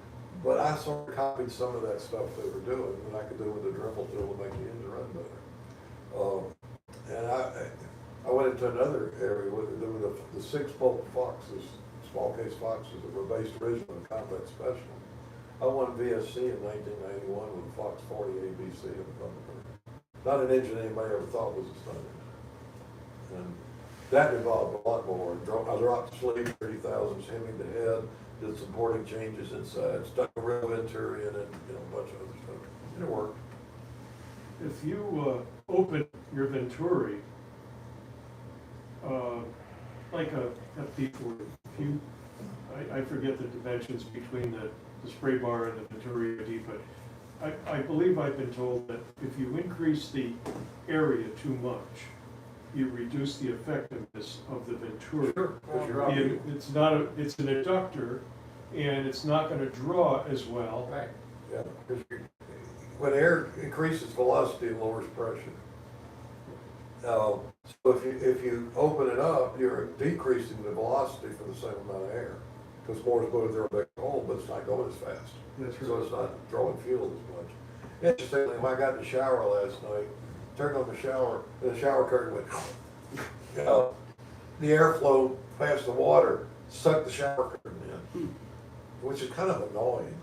but I sort of copied some of that stuff they were doing that I could do with the Dremel tool to make the engine run better. And I went into another area with the 6-bolt Foxes, small case Foxes that were based originally on Combat Special. I won VSC in 1991 with a Fox 40 ABC in the Thunderbird. Not an engine anybody ever thought was a Stunt engine. And that involved a lot more. I dropped the sleeve 30,000, hemming the head, did some porting changes inside, stuck a real Venturi in it, you know, a bunch of other stuff. And it worked. If you open your Venturi, like a F-D40, if you, I forget the dimensions between the spray bar and the Venturi ID, but I believe I've been told that if you increase the area too much, you reduce the effectiveness of the Venturi. Sure. 'Cause you're And it's not it's an adductor, and it's not gonna draw as well. Right. Yeah, because when air increases velocity, it lowers pressure. So if you open it up, you're decreasing the velocity for the same amount of air. Because more is going through a big hole, but it's not going as fast. That's So right. it's not drawing fuel as much. Interestingly, when I got in the shower last night, turned on the shower, and the shower curtain went, you know, the airflow past the water sucked the shower curtain in, which is kind of annoying.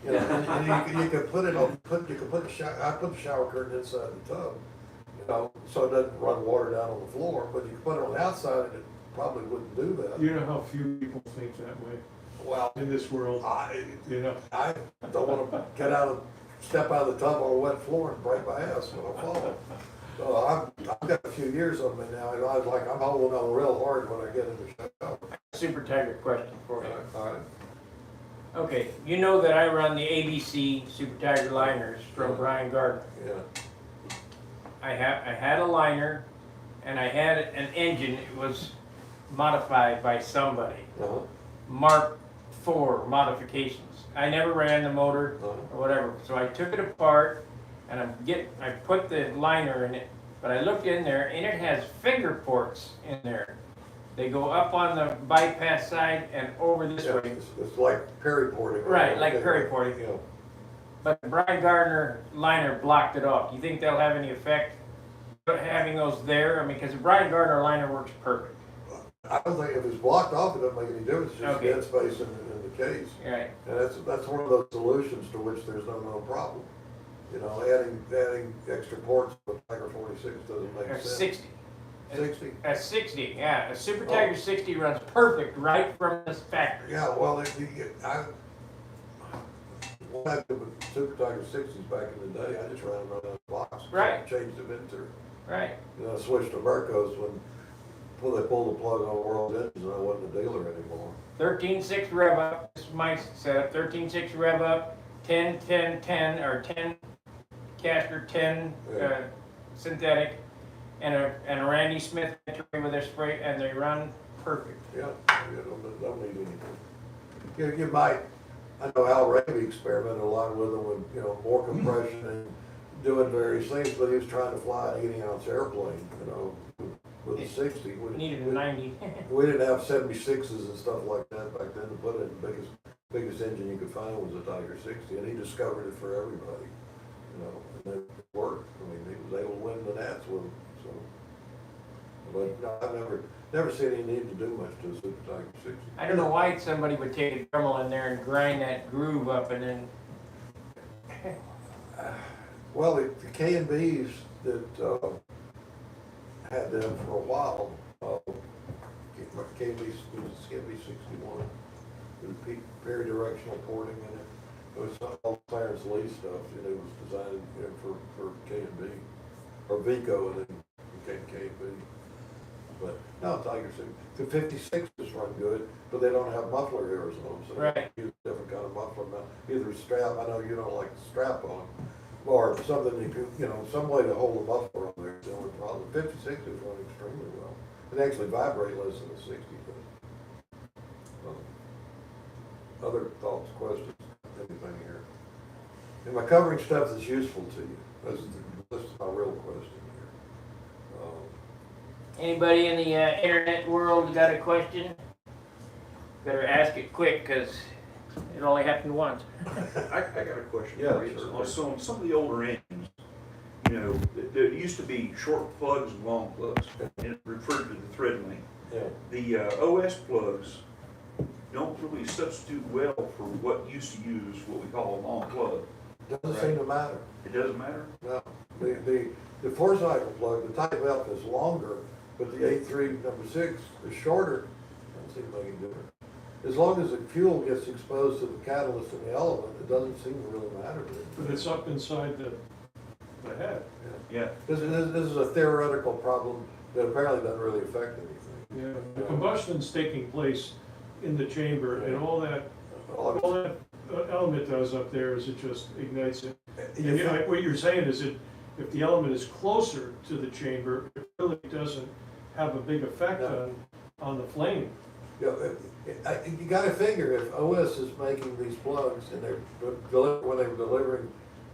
You know, and you can put it on, you can put the shower, I put the shower curtain inside the tub, you know, so it doesn't run water down on the floor, but you can put it on the outside and it probably wouldn't do that. You know how few people think that way Well, in this world, I you know? don't want to step out of the tub on a wet floor and break my ass when I fall. So I've got a few years on me now, and I'm holding on real hard when I get in the shower. Super Tiger question for you. All right. Okay, you know that I run the ABC Super Tiger liners from Brian Gardner. Yeah. I had a liner, and I had an engine. It was modified by somebody. Uh-huh. Mark IV modifications. I never ran the motor Uh-huh. or whatever, so I took it apart and I put the liner in it, but I looked in there and it has finger ports in there. They go up on the bypass side and over this Yeah, way. it's like Perry porting. Right, like Perry porting. Yeah. But the Brian Gardner liner blocked it off. Do you think they'll have any effect having those there? I mean, because the Brian Gardner liner works perfect. I don't think if it's blocked off, it doesn't make any difference. It's just Okay. dead space in the case. Right. And that's one of those solutions to which there's no problem. You know, adding extra ports to a Tiger 46 doesn't make Or sense. 60. 60? A 60, yeah. A Super Tiger 60 runs perfect right from this factory. Yeah, well, what happened with Super Tiger 60s back in the day, I just ran them out of the box. Right. Changed them into, Right. you know, I switched to Mercos when they pulled the plug on World Engines and I wasn't a dealer anymore. 13.6 rev up. This is my setup. 13.6 rev up. 10, 10, 10, or 10 caster, 10 Yeah. synthetic, and a Randy Smith battery with a spray, and they run perfect. Yeah, you don't need anything. You might, I know Al Raby experimented a lot with them with, you know, more compression and doing various things, but he was trying to fly an 80-ounce airplane, you know, with a 60. Needed a 90. We didn't have 76s and stuff like that back then to put in. The biggest engine you could find was a Tiger 60, and he discovered it for everybody, you know, and it worked. I mean, he was able to win the Nats with them, so. But no, I've never seen any need to do much to a Super Tiger 60. I don't know why somebody would take a Dremel in there and grind that groove up and then. Well, the K&Bs that had them for a while, K&B 61, with Perry directional porting in it. It was all Clarence Lee stuff, you know, it was designed, you know, for K&B, or Vico, and then became K&B. But no, Tiger 60, the 56s run good, but they don't have muffler hairs on them, so Right. they use a different kind of muffler mount. Either a strap, I know you don't like the strap on, or something you could, you know, some way to hold the muffler on there is the only problem. 56s run extremely well. They actually vibrate less than the 60, but other thoughts, questions, anything here? Am I covering stuff that's useful to you? This is my real question here. Anybody in the internet world got a question? Better ask it quick, because it only happened once. I got a question Yeah, for you. sure. So on some of the older engines, you know, there used to be short plugs and long plugs, and it referred to the thread length. Yeah. The OS plugs don't really substitute well for what used to use what we call a long plug. Doesn't seem to matter. It doesn't matter? No, the four-cycle plug, the Type F is longer, but the A3 number 6 is shorter. Doesn't seem to make any difference. As long as the fuel gets exposed to the catalyst and the element, it doesn't seem to really matter. But it's up inside the head. Yeah. This is a theoretical problem that apparently doesn't really affect anything. Yeah, the combustion's taking place in the chamber, and all that element does up there is it just ignites it. And you know, what you're saying is that if the element is closer to the chamber, it really doesn't have a big effect on the flame. You gotta figure if OS is making these plugs and when they were delivering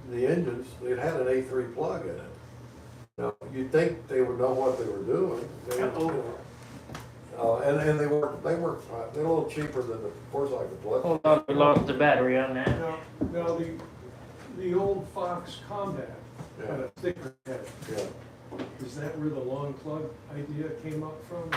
the engines, it had an A3 plug in it. Now, you'd think they would know what they were doing. And they work fine. They're a little cheaper than the four-cycle plug. Hold on, we lost the battery on that. Now the old Fox Combat had a thicker head. Yeah, Is that where the long plug idea came up from?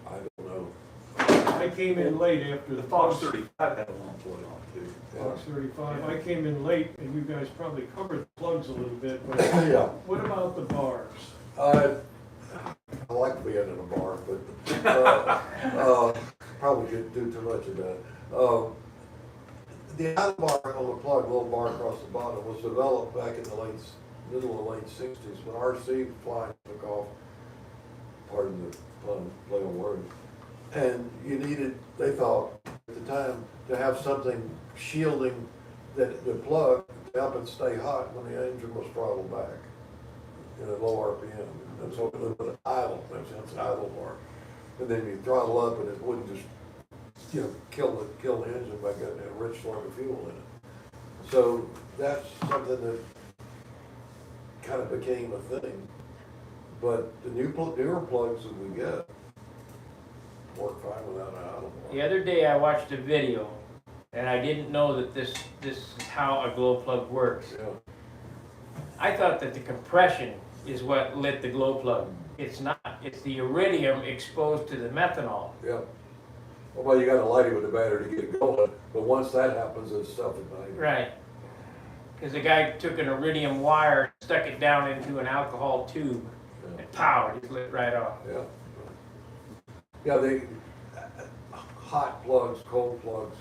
I don't know. I came in late after The the Fox Fox 35 had a long plug on it too. Fox 35. I came in late, and you guys probably covered the plugs a little bit, but Yeah. what about the bars? I like being in a bar, but probably could do too much of that. The out bar on the plug, little bar across the bottom, was developed back in the middle of the late '60s when RC flying took off. Pardon the pun, play on words. And you needed, they thought at the time, to have something shielding the plug to help it stay hot when the engine was throttled back in a low RPM. And so it would an idle, that's an idle bar. And then you throttle up and it wouldn't just, kill the engine by getting a rich slug of fuel in it. So that's something that kind of became a thing. But the newer plugs that we get work fine without an idle bar. The other day I watched a video, and I didn't know that this is how a glow plug works. Yeah. I thought that the compression is what lit the glow plug. It's not. It's the iridium exposed to the methanol. Yeah. Well, you got to light it with a battery to get it going, but once that happens, it's self-igniting. Right. Because the guy took an iridium wire, stuck it down into an alcohol tube, and pow, it just lit right off. Yeah. Yeah, they, hot plugs, cold plugs.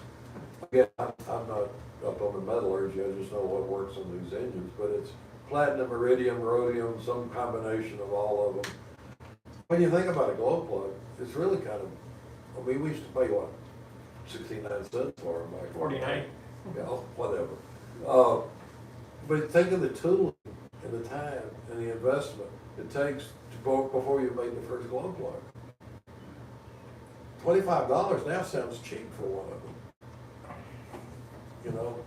Again, I'm not up on the metallurgy, I just know what works on these engines, but it's platinum, iridium, rhodium, some combination of all of them. When you think about a glow plug, it's really kind of, we used to pay what, 69 cents for them back then. 49. Yeah, whatever. But think of the tooling and the time and the investment it takes before you make the first glow plug. $25 now sounds cheap for one of them.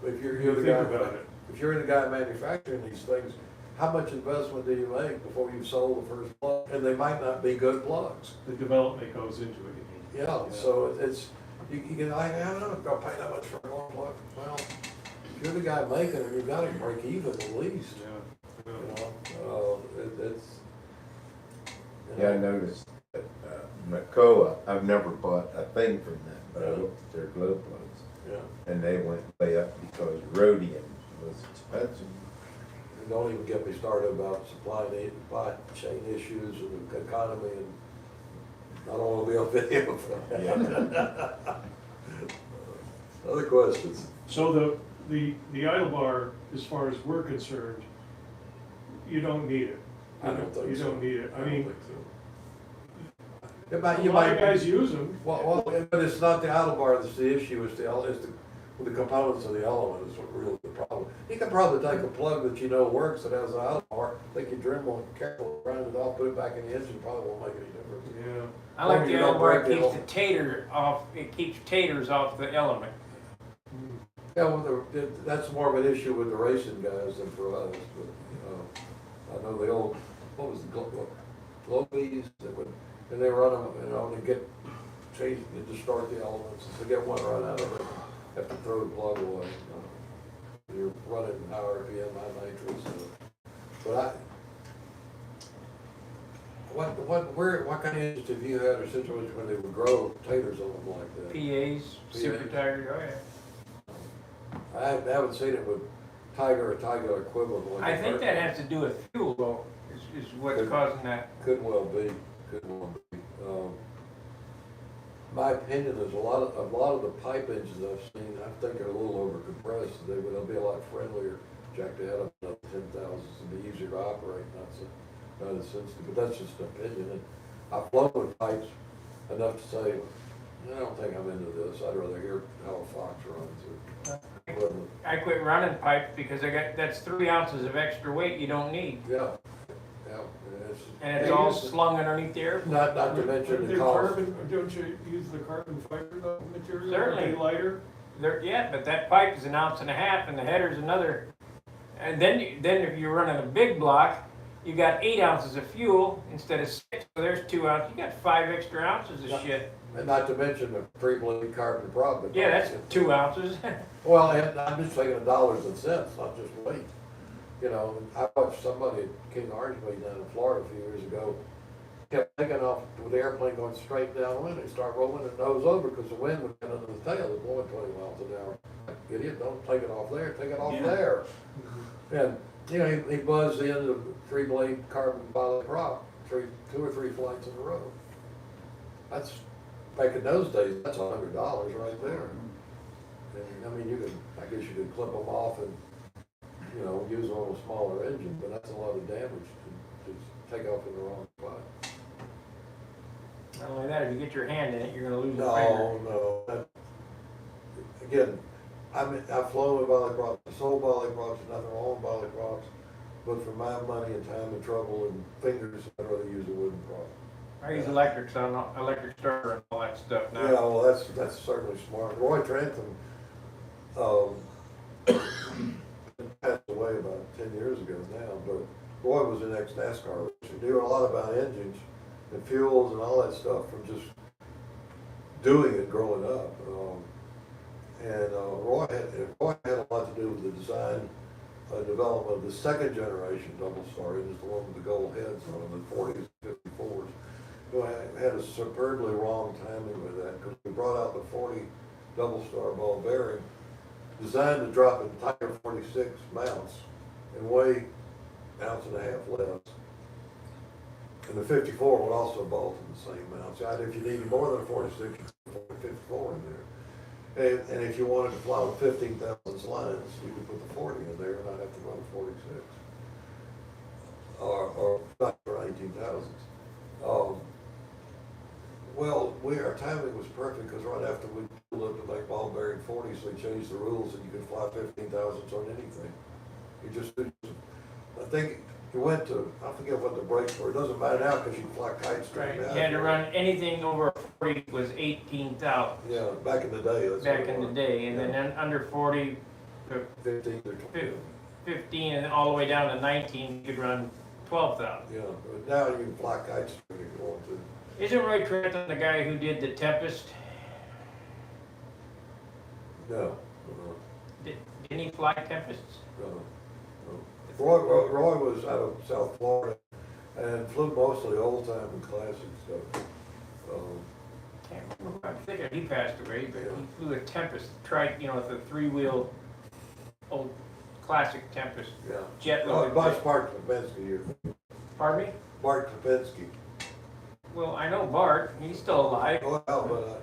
If you're the guy Think about it. if you're the guy manufacturing these things, how much investment do you make before you've sold the first plug? And they might not be good plugs. The development goes into it. Yeah, so it's, you can, I don't know, I'll pay that much for a glow plug. Well, if you're the guy making it, you've got to break even at least. Yeah. It's. Yeah, I noticed that Macoa, I've never bought a thing from them, but I looked at their glow plugs, Yeah. and they went way up because rhodium was expensive. And don't even get me started about supply chain issues and the economy, and I don't want to be on video for that. Other questions? So the idle bar, as far as we're concerned, you don't need it. I don't think so. You don't need it. I mean, think so. a lot of guys use them. Well, but it's not the idle bar that's the issue, it's the components of the element is what really the problem. You can probably take a plug that works that has an idle bar, take your Dremel and careful, grind it off, put it back in the engine, probably won't make any difference. Yeah. I like Long as the you don't idle bar, break it the keeps the tater off, it keeps taters off the element. Yeah, well, that's more of an issue with the racing guys than for us, but, I know the old, what was the Globies that would, and they run them, they get changed, to start the elements, if they get one run out of it, have to throw the plug away. You're running high RPM, high nitrous, but what kind of engines have you had or situations where they would grow taters on them like that? PAs, super PAs. tires, oh yeah. I haven't seen it with Tiger or Tiger equivalent. like I the think first that one. has to do with fuel though, is what's Could- causing that. Could well be, could well be. My opinion is a lot of the pipe engines I've seen, I think are a little overcompressed. They'll be a lot friendlier, jacked ahead of 10,000s and be easier to operate, not as sensitive, but that's just an opinion. And I've flown with pipes enough to say, I don't think I'm into this. I'd rather hear how a Fox runs or equivalent. I quit running pipes because that's 3 ounces of extra weight you don't need. Yeah, yeah. It's, And it's They all use the- slung underneath the air. not to mention the They're cost. carbon, don't you use the carbon fiber material? Certainly. Are they lighter? Yeah, but that pipe is 1.5 ounces and the header's another. And then if you're running a big block, you got 8 ounces of fuel instead of 6. So there's 2 ounces. You got 5 extra ounces of Yeah. shit. And not to mention the three-blade carbon prop. Yeah, that's 2 ounces. Well, and I'm just thinking of dollars and cents, not just weight. You know, I watched somebody at King Orange Way down in Florida a few years ago, kept taking off with the airplane going straight downwind. They start rolling their nose over because the wind would get under the tail, it's blowing 20 miles an hour. Idiot, don't take it off there, take it off Yeah. there. And, you know, he buzzed the end of three-blade carbon pilot prop, 2 or 3 flights in a row. That's, back in those days, that's $100 right there. And, I mean, I guess you could clip them off and, you know, use them on a smaller engine, but that's a lot of damage to take off in the wrong spot. Not only that, if you get your hand in it, you're gonna lose a finger. No. Again, I've flown with volley props, sold volley props, nothing wrong with volley props, but for my money and time and trouble and fingers, I'd rather use a wooden prop. I use electric starter and all that stuff now. Yeah, well, that's certainly smart. Roy Trantham, passed away about 10 years ago now, but Roy was an ex-NASCAR racer. He knew a lot about engines and fuels and all that stuff from just doing it growing up. Roy had a lot to do with the design development of the second generation double star engines, the one with the gold heads on them, the 40s, 54s. Had a superbly wrong timing with that because we brought out the 40 double star ball bearing designed to drop in Tiger 46 mounts and weigh 1.5 ounces less. And the 54 would also bolt in the same mounts. If you needed more than a 46, you could put a 54 in there. And if you wanted to fly with 15,000 lines, you could put the 40 in there and not have to run 46. Or not for 19,000s. Our timing was perfect because right after we looked to make ball bearing 40s, they changed the rules and you could fly 15,000s on anything. You just, I think you went to, I forget what the brakes were. It doesn't matter now because you can fly kites Right, straight you down. had to run anything over 40 was 18,000 Yeah, back in the day. That's back what it in the was. day, and then under 40, 15 or 20. 15, and then all the way down to 19, you could run 12,000. Yeah, but now you can fly kites if you want to. Isn't Roy Trenton the guy who did the Tempest? No, Didn't he fly Tempests? no. Roy was out of South Florida and flew mostly old time and classic stuff. Can't remember. I'm thinking he passed away, but he flew a Tempest, tried, you know, with a 3-wheel old classic Tempest. Yeah. Jet Bart Kopensky here. Pardon me? Bart Kopensky. Well, I know Bart, he's still alive. Well, but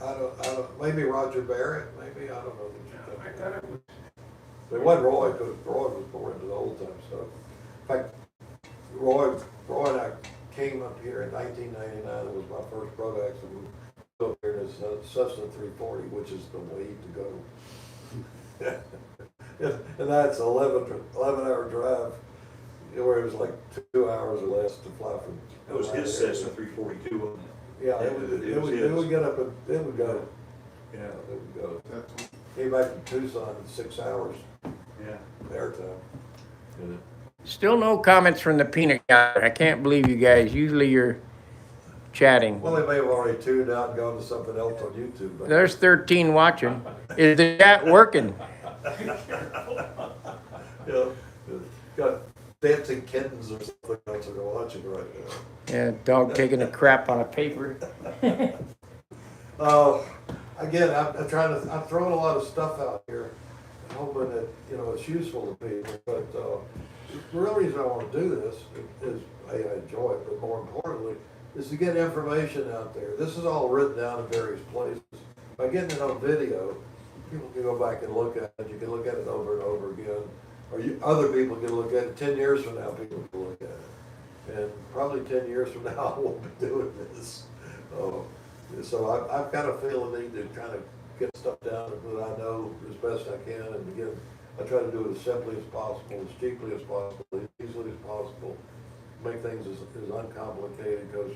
I don't, maybe Roger Barrett, maybe, I don't know. I thought it was. It wasn't Roy, because Roy was more into the old time stuff. In fact, Roy and I came up here in 1999. It was my first road accident. We up here in this Cessna 340, which is the way to go. And that's 11-hour drive, where it was like 2 hours or less to fly from. That was his Cessna 342, wasn't it? Yeah, it would get up and it would go. Yeah, It would go. That's Came back from Tucson in 6 hours yeah. airtime. Still no comments from the peanut gallery. I can't believe you guys. Usually you're chatting. Well, they may have already tuned out and gone to something else on YouTube. But There's 13 watching. Is the chat working? yeah, got dancing kittens or something else are watching right now. Yeah, dog taking a crap on a paper. Again, I'm throwing a lot of stuff out here, hoping that, you know, it's useful to people, but, the real reason I wanna do this is, I enjoy it, but more importantly, is to get information out there. This is all written down in various places. By getting it on video, people can go back and look at it, you can look at it over and over again, or other people can look at it. 10 years from now, people can look at it. And probably 10 years from now, I won't be doing this. So I've got a feeling I need to kind of get stuff down that I know as best I can, and again, I try to do it as simply as possible, as cheaply as possible, as easily as possible, make things as uncomplicated, because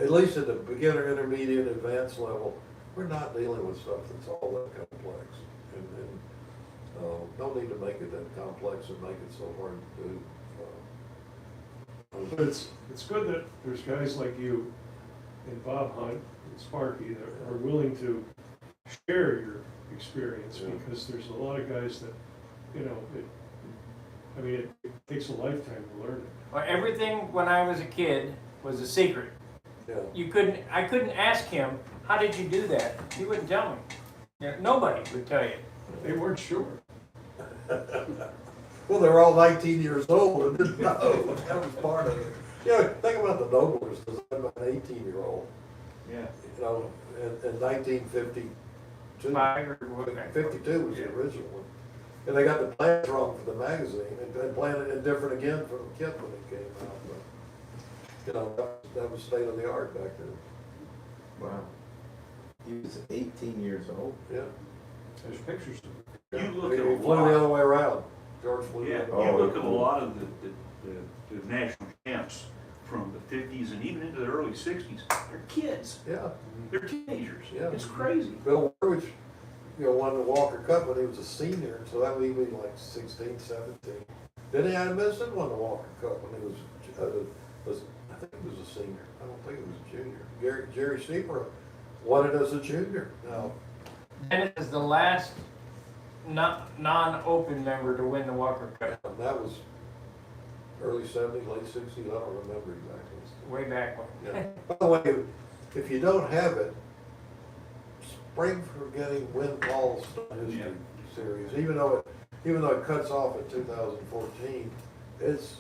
at least at the beginner, intermediate, advanced level, we're not dealing with stuff that's all that complex. And no need to make it that complex and make it so hard to do. But it's good that there's guys like you and Bob Hunt and Sparky that are willing to share your experience, Yeah. because there's a lot of guys that, you know, it takes a lifetime to learn it. Well, everything when I was a kid was a secret. Yeah. I couldn't ask him, how did you do that? He wouldn't tell me. You know, nobody would tell you. They weren't sure. Well, they're all 19 years old and didn't know. That was part of it. You know, think about the Noblers, designed by an 18-year-old. Yeah. You know, in 1952. 52 was the original one. And they got the plans wrong for the magazine, and planned it different again for the kid when it came out. But, you know, that was state of the art back then. Wow. He was 18 years old. Yeah. There's pictures of it. You look He at a flew the lot. other way around. George flew the Yeah, other way. you Oh, look at a cool. lot of the national champs from the 50s and even into the early 60s, they're kids, Yeah. they're teenagers. Yeah. It's crazy. Bill Wurwicz, you know, won the Walker Cup when he was a senior, so that would be like 16, 17. Then Adam Benson won the Walker Cup when he was I think he was a senior. I don't think he was a junior. Jerry Sieber won it as a junior. Now, Dennis is the last non-open member to win the Walker Cup, and that was early 70s, late 60s. I don't remember exactly. way back when. Yeah. By the way, if you don't have it, spring for getting Win Paul's Stunt History series. Even though it cuts off in 2014, it's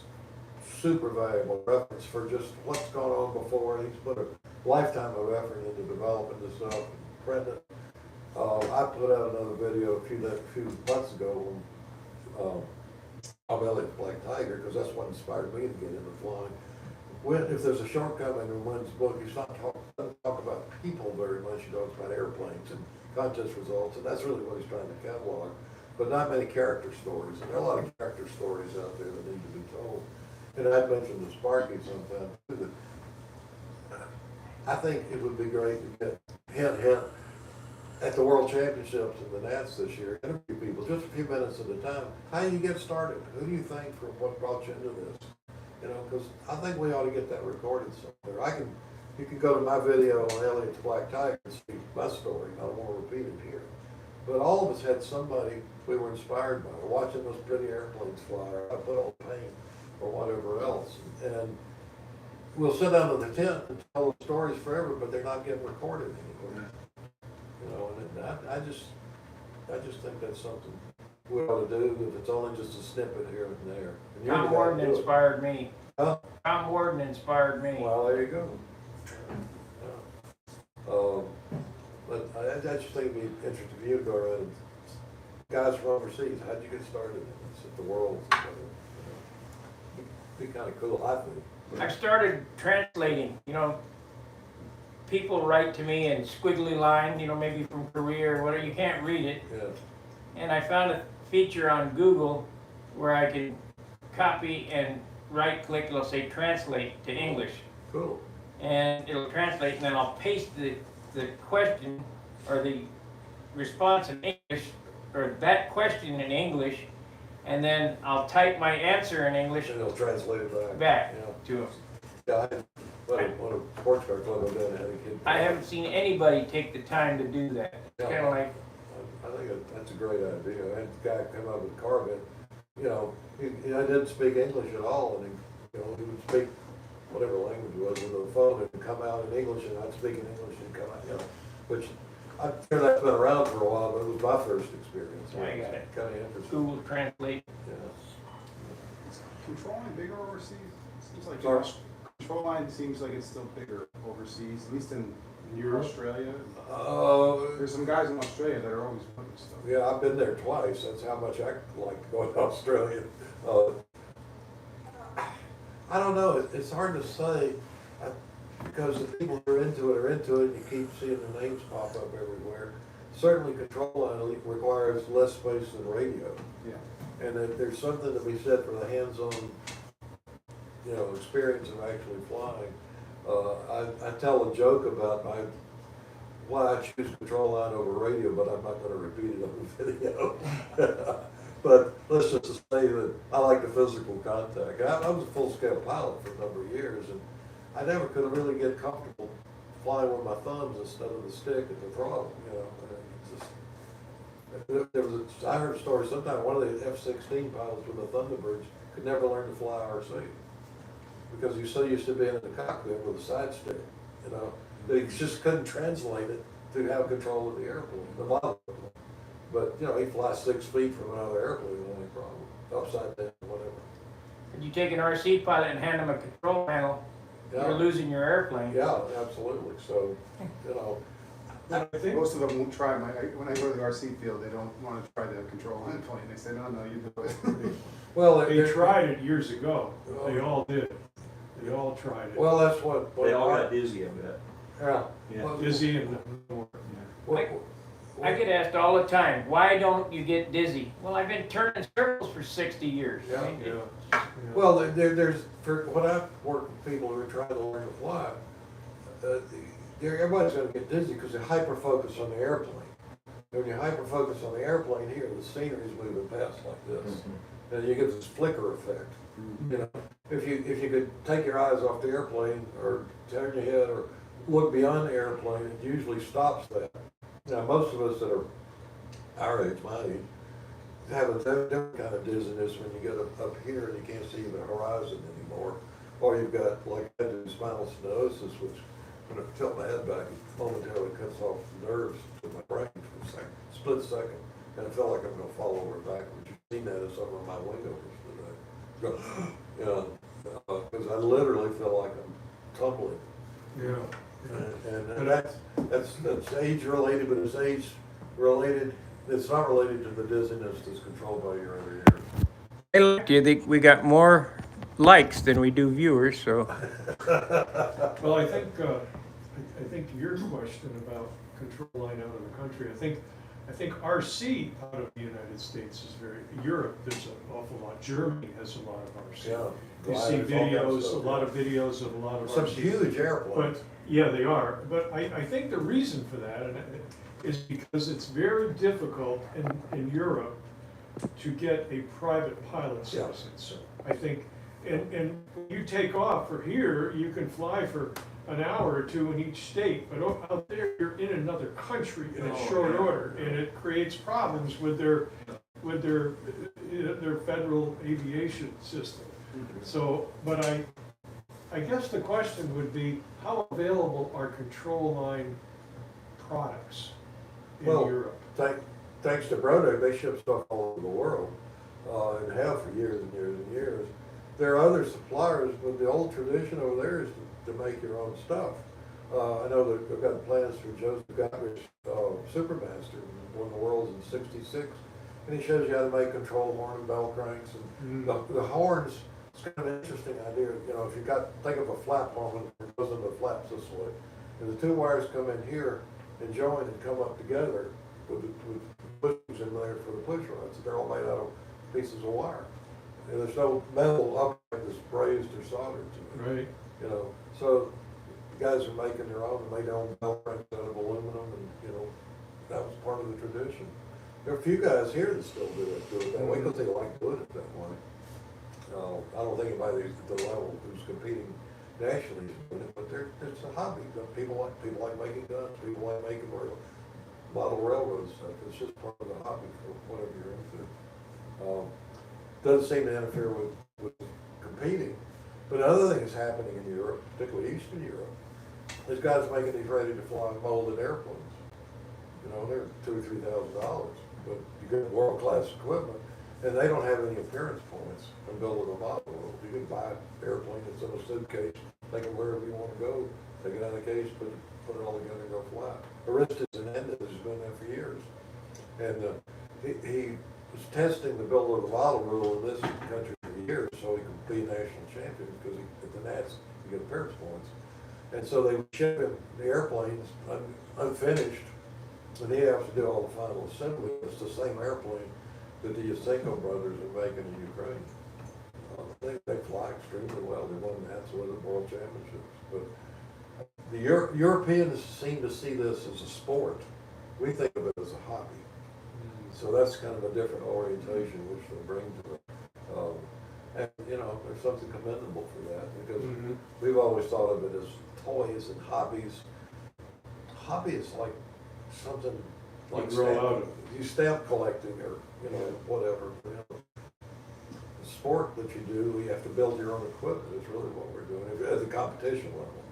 super valuable reference for just what's gone on before. He's put a lifetime of effort into developing this stuff and printing it. I put out another video a few months ago on Elliot's Black Tiger, because that's what inspired me to get into flying. If there's a shortcoming in Wynn's book, he's not doesn't talk about people very much. He talks about airplanes and contest results, and that's really what he's trying to catalog. But not many character stories, and there are a lot of character stories out there that need to be told. And I mentioned to Sparky sometime too that I think it would be great to get hint at the World Championships in the Nats this year. Interview people just a few minutes at a time. How do you get started? Who do you think for what brought you into this? You know, because I think we ought to get that recorded somewhere. You can go to my video on Elliot's Black Tiger and see my story. I won't repeat it here. But all of us had somebody we were inspired by, watching those pretty airplanes fly, or I put on paint, or whatever else. And we'll sit down in the tent and tell the stories forever, but they're not getting recorded anymore. You know, and I just think that's something we ought to do, if it's only just a snippet here and there. And you're the Tom guy Warden to do it. inspired me. Huh? Tom Warden inspired me. Well, there you go. But I just think it'd be interesting for you to go around and, guys from overseas, how'd you get started in this, at the world? Be kind of cool, I think. I started translating, you know, people write to me in squiggly line, you know, maybe from Korea or whatever, you can't read it. Yeah, And I found a feature on Google where I could copy and right click, it'll say translate to English. cool. And it'll translate, and then I'll paste the question or the response in English, or that question in English, and then I'll type my answer in English And it'll translate it back Yeah. to them. Yeah, I had one of the sports car club I did, I had a kid. I haven't seen anybody take the time to do that. It's kind of like, I think that's a great idea. I had a guy come up with Corvette, I didn't speak English at all, and he would speak whatever language it was with the phone, and come out in English, and I'd speak in English, and he'd come out, which I'm sure that's been around for a while, but it was my first experience. Yeah, I got it. Kind of interesting. Google Translate. Yeah. Is control line bigger overseas? Seems like Sorry? control line seems like it's still bigger overseas, at least in Europe? Australia. Uh, There's some guys in Australia that are always putting stuff. Yeah, I've been there twice. That's how much I like to go to Australia. I don't know. It's hard to say because the people who are into it, and you keep seeing the names pop up everywhere. Certainly, control line requires less space than radio, Yeah. and that there's something to be said for the hands-on, experience of actually flying. I tell a joke about why I choose control line over radio, but I'm not going to repeat it on the video. But let's just say that I like the physical contact. I was a full-scale pilot for a number of years, and I never could really get comfortable flying with my thumbs instead of the stick at the throttle. I heard a story sometime, one of the F-16 pilots with the Thunderbirds could never learn to fly RC because he's so used to being in the cockpit with a side stick, that he just couldn't translate it to have control of the airplane, the model airplane. But, he flies 6 feet from another airplane, no problem, upside down, whatever. If you take an RC pilot and hand them a control panel, Yeah. you're losing your airplane. Yeah, absolutely, so, I think, Most of them won't try. When I go to the RC field, they don't want to try the control line plane. They say, no, you do it. well, they tried it years ago. They all did. They all tried it. Well, that's what. They all got dizzy, I bet. Yeah. Yeah. Well, Dizzy and more. I get asked all the time, why don't you get dizzy? Well, I've been turning circles for 60 years. Yeah. I mean, Yeah. Well, there's, for when I work with people who are trying to learn to fly, everybody's gonna get dizzy because they hyper-focus on the airplane. When you hyper-focus on the airplane here, the scenery's moving past like this, and you get this flicker effect. If you could take your eyes off the airplane, or turn your head, or look beyond the airplane, it usually stops that. Now, most of us that are our age, my age, have a different kind of dizziness when you get up here and you can't see the horizon anymore. Or you've got, like I do, spinal stenosis, which when I tilt my head back, it momentarily cuts off the nerves to my brain for a second, split second, and I feel like I'm going to fall over backwards. You've seen that in some of my wingovers today. Because I literally feel like I'm tumbling. Yeah. And that's age related, but it's age related. It's not related to the dizziness that's controlled by your other ear. Hey, look, you think we got more likes than we do viewers, so. Well, I think your question about control line out of the country, I think RC out of the United States is Europe, there's an awful lot. Germany has a lot of RC. Yeah. You see Gliders, all that videos, stuff, a lot of videos of a lot of Some RC. huge airplanes. But, yeah, they are. But I think the reason for that is because it's very difficult in Europe to get a private pilot's Yeah. license. I think, and when you take off for here, you can fly for an hour or two in each state, but out there, you're in another country in a short order, and it creates problems with their federal aviation system. So, but I guess the question would be, how available are control line products in Europe? Thanks to Brodo, they ship stuff all over the world, and have for years and years and years. There are other suppliers, but the old tradition over there is to make your own stuff. I know that they've got plans for Joseph Goddard's Supermaster, won the world's in '66, and he shows you how to make control horn and bell cranks, and the horns. It's kind of an interesting idea. If you think of a flap horn, it goes into the flaps this way, and the two wires come in here and join and come up together with bushings in there for the push rods. They're all made out of pieces of wire. And there's no metal upright that's brazed or soldered to it. Right. So the guys are making their own, and made their own bell cranks out of aluminum, and that was part of the tradition. There are a few guys here that still do it that way because they like doing it that way. I don't think anybody at the level who's competing nationally is doing it, but it's a hobby. People like making guns. People like making model railroad stuff. It's just part of the hobby for whatever you're into. doesn't seem to interfere with competing. But another thing that's happening in Europe, particularly Eastern Europe, is guys making these ready-to-fly molded airplanes. You know, they're $2,000 or $3,000, but you get world-class equipment, and they don't have any appearance points in building a model. You can buy an airplane that's in a suitcase, take it wherever you want to go, take it out of the case, put it all together and go fly. Aristus Hernandez has been there for years. And he was testing the build of the model rule in this country for years so he could be a national champion, because at the Nats, you get appearance points. And so they would ship him the airplanes unfinished, and he has to do all the final assembly. It's the same airplane that the Yusenko brothers are making in Ukraine. They fly extremely well. They won Nats with the World Championships. But the Europeans seem to see this as a sport. We think of it as a hobby. So that's kind of a different orientation which they bring to it. And, you know, there's something commendable for that, because we've always thought of it as toys and hobbies. Hobby is like something like stamp collecting, or, you know, whatever. You know, the sport that you do, you have to build your own equipment is really what we're doing at the competition level.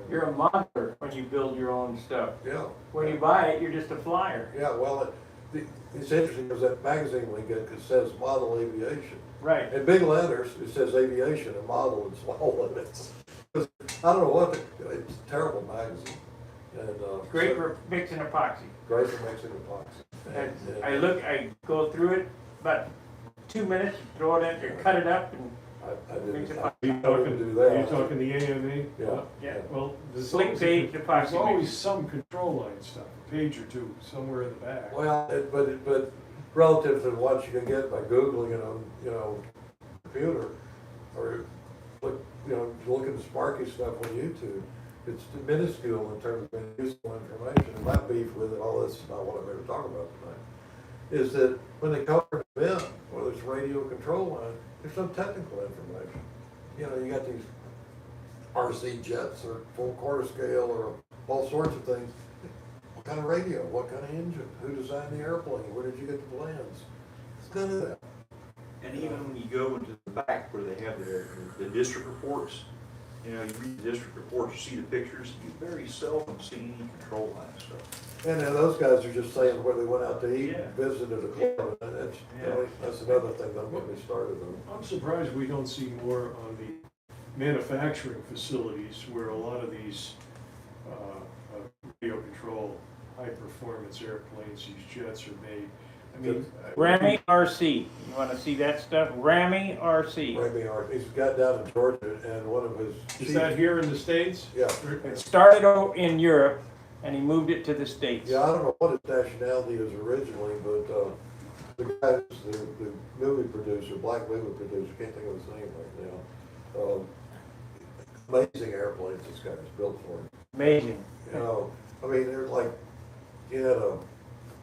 You're a monster when you build your own stuff. Yeah. When you buy it, you're just a flyer. Yeah, well, it's interesting because that magazine we get, it says model aviation. Right. In big letters, it says aviation, and model in small letters. I don't know what, it's a terrible magazine. And, Great for mixing epoxy. Great for mixing epoxy. And, I go through it about 2 minutes, throw it in there, cut it up, and I mix didn't, epoxy. Are you I talking, wouldn't do that. are you talking the AMA? Yeah. Yeah. Well, there's Slick always, page there's epoxy always mix. some control line stuff, a page or two, somewhere in the back. Well, but relative to what you can get by Googling it on, you know, computer, or look, you know, look at the Sparky stuff on YouTube, it's minuscule in terms of useful information. And my beef with it, all this is not what I'm here to talk about tonight, is that when they cover an event, whether it's radio control line, there's some technical information. You know, you got these RC jets or full quarter scale or all sorts of things. What kind of radio? What kind of engine? Who designed the airplane? Where did you get the plans? It's none of that. And even when you go into the back where they have the district reports, you know, you read the district reports, you see the pictures, you very seldom see any control line stuff. And then those guys are just saying where they went out to eat, Yeah. visited a club, and that's, you know, that's another thing that got me started on. I'm surprised we don't see more on the manufacturing facilities where a lot of these radio control, high performance airplanes, these jets are made. I mean, Ramy RC. You want to see that stuff? Ramy RC. Ramy Art, he's got down in Georgia, and one of his is that here in the States? Yeah. It started in Europe, and he moved it to the States. Yeah, I don't know what his nationality is originally, but the guy, the movie producer, black movie producer, can't think of his name right now. Amazing airplanes this guy has built for him. Amazing. You know, I mean, they're like, he had a,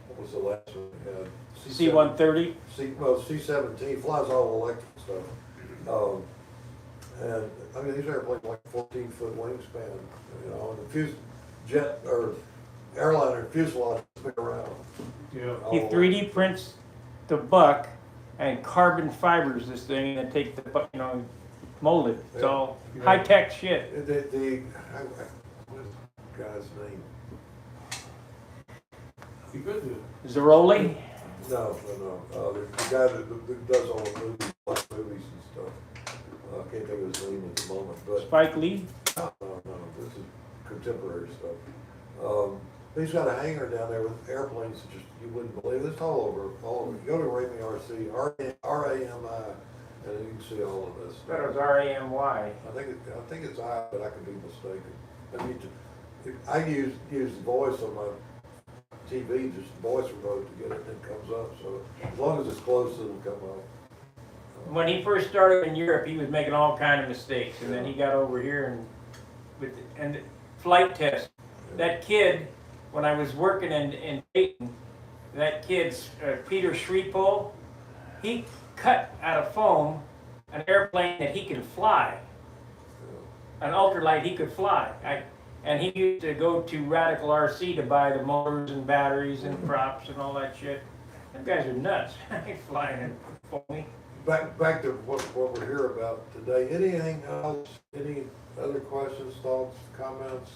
what was the last one he had? C-130. C-17, flies all electric stuff. And, I mean, these airplanes like 14-foot wingspan, you know, and the jet, or airliner fuselage is big around. Yeah. He 3D prints the buck and carbon fibers this thing, and then take the buck, you know, mold it. It's all Yeah. high-tech shit. What is the guy's name? Be good to. Zeroli. No. The guy that does all the movies, black movies and stuff. I can't think of his name at the moment, but Spike Lee. no, this is contemporary stuff. He's got a hangar down there with airplanes that just, you wouldn't believe. It's all over. You go to Ramy RC, R-A-M-I, and you can see all of this. That was R-A-M-Y. I think it's I, but I could be mistaken. I use the voice on my TV, just voice remote to get it, and it comes up. So as long as it's close, it'll come up. When he first started in Europe, he was making all kind of mistakes, and then he got over here and flight test. That kid, when I was working in Dayton, that kid's Peter Schriepel, he cut out of foam an airplane that he could fly, an ultralight he could fly. And he used to go to Radical RC to buy the motors and batteries and props and all that shit. Them guys are nuts. They flying in foamy. back to what we're here about today. Anything else? Any other questions, thoughts, comments,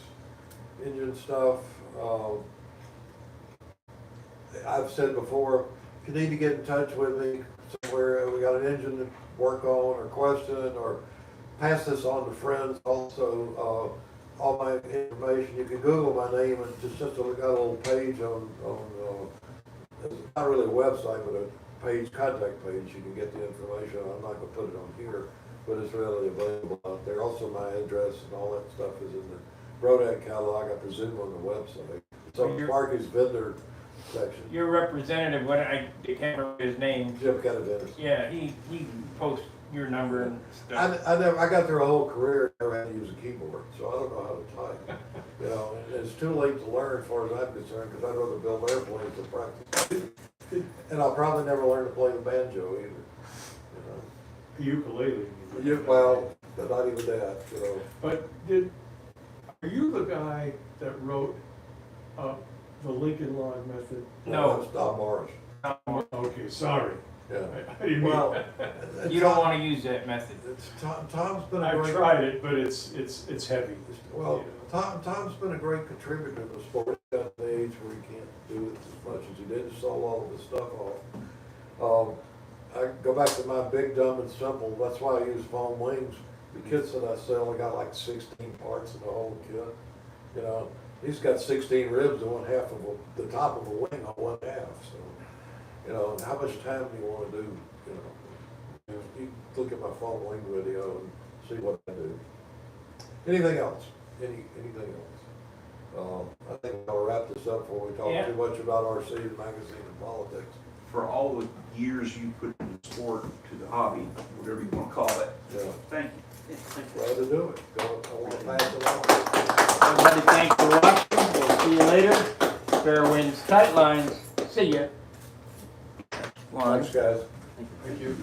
engine stuff? I've said before, if you need to get in touch with me somewhere, we got an engine to work on or question, or pass this on to friends. Also, all my information, you can Google my name, and got a little page on it's not really a website, but a page, contact page. You can get the information. I'm not gonna put it on here, but it's readily available out there. Also, my address and all that stuff is in the Rodak catalog, I presume, on the website. So Sparky's vendor section. Your representative, I can't remember his name. Jim Kennedy. Yeah, he posts your number and stuff. I got through a whole career, never had to use a keyboard, so I don't know how to type. You know, and it's too late to learn as far as I'm concerned, because I'd rather build airplanes than practice. And I'll probably never learn to play the banjo either, The ukulele. you know. Well, but not even that, you know. But are you the guy that wrote the Lincoln Log method? No. That's Don Morris, Okay, sorry. yeah. I didn't mean. Well, You don't want to use that method. Tom's been a I've great. tried it, but it's heavy. Well, Tom's been a great contributor to the sport. He's got an age where he can't do it as much as he did, to sold all of his stuff off. I go back to my big, dumb, and simple. That's why I use foam wings. The kits that I sell, I got like 16 parts in the whole kit. You know, he's got 16 ribs and the top of a wing on one half. So, you know, how much time do you want to do? You know, you look at my foam wing video and see what I do. Anything else? Anything else? I think I'll wrap this up before we talk Yeah. too much about RC, the magazine, and politics. For all the years you put in the sport, to the hobby, whatever you want to call it, Yeah, thank you. glad to do it. I want to pass it on. Everybody, thanks for watching. We'll see you later. Fair winds, tight lines. See ya. Thanks, guys. Thank you.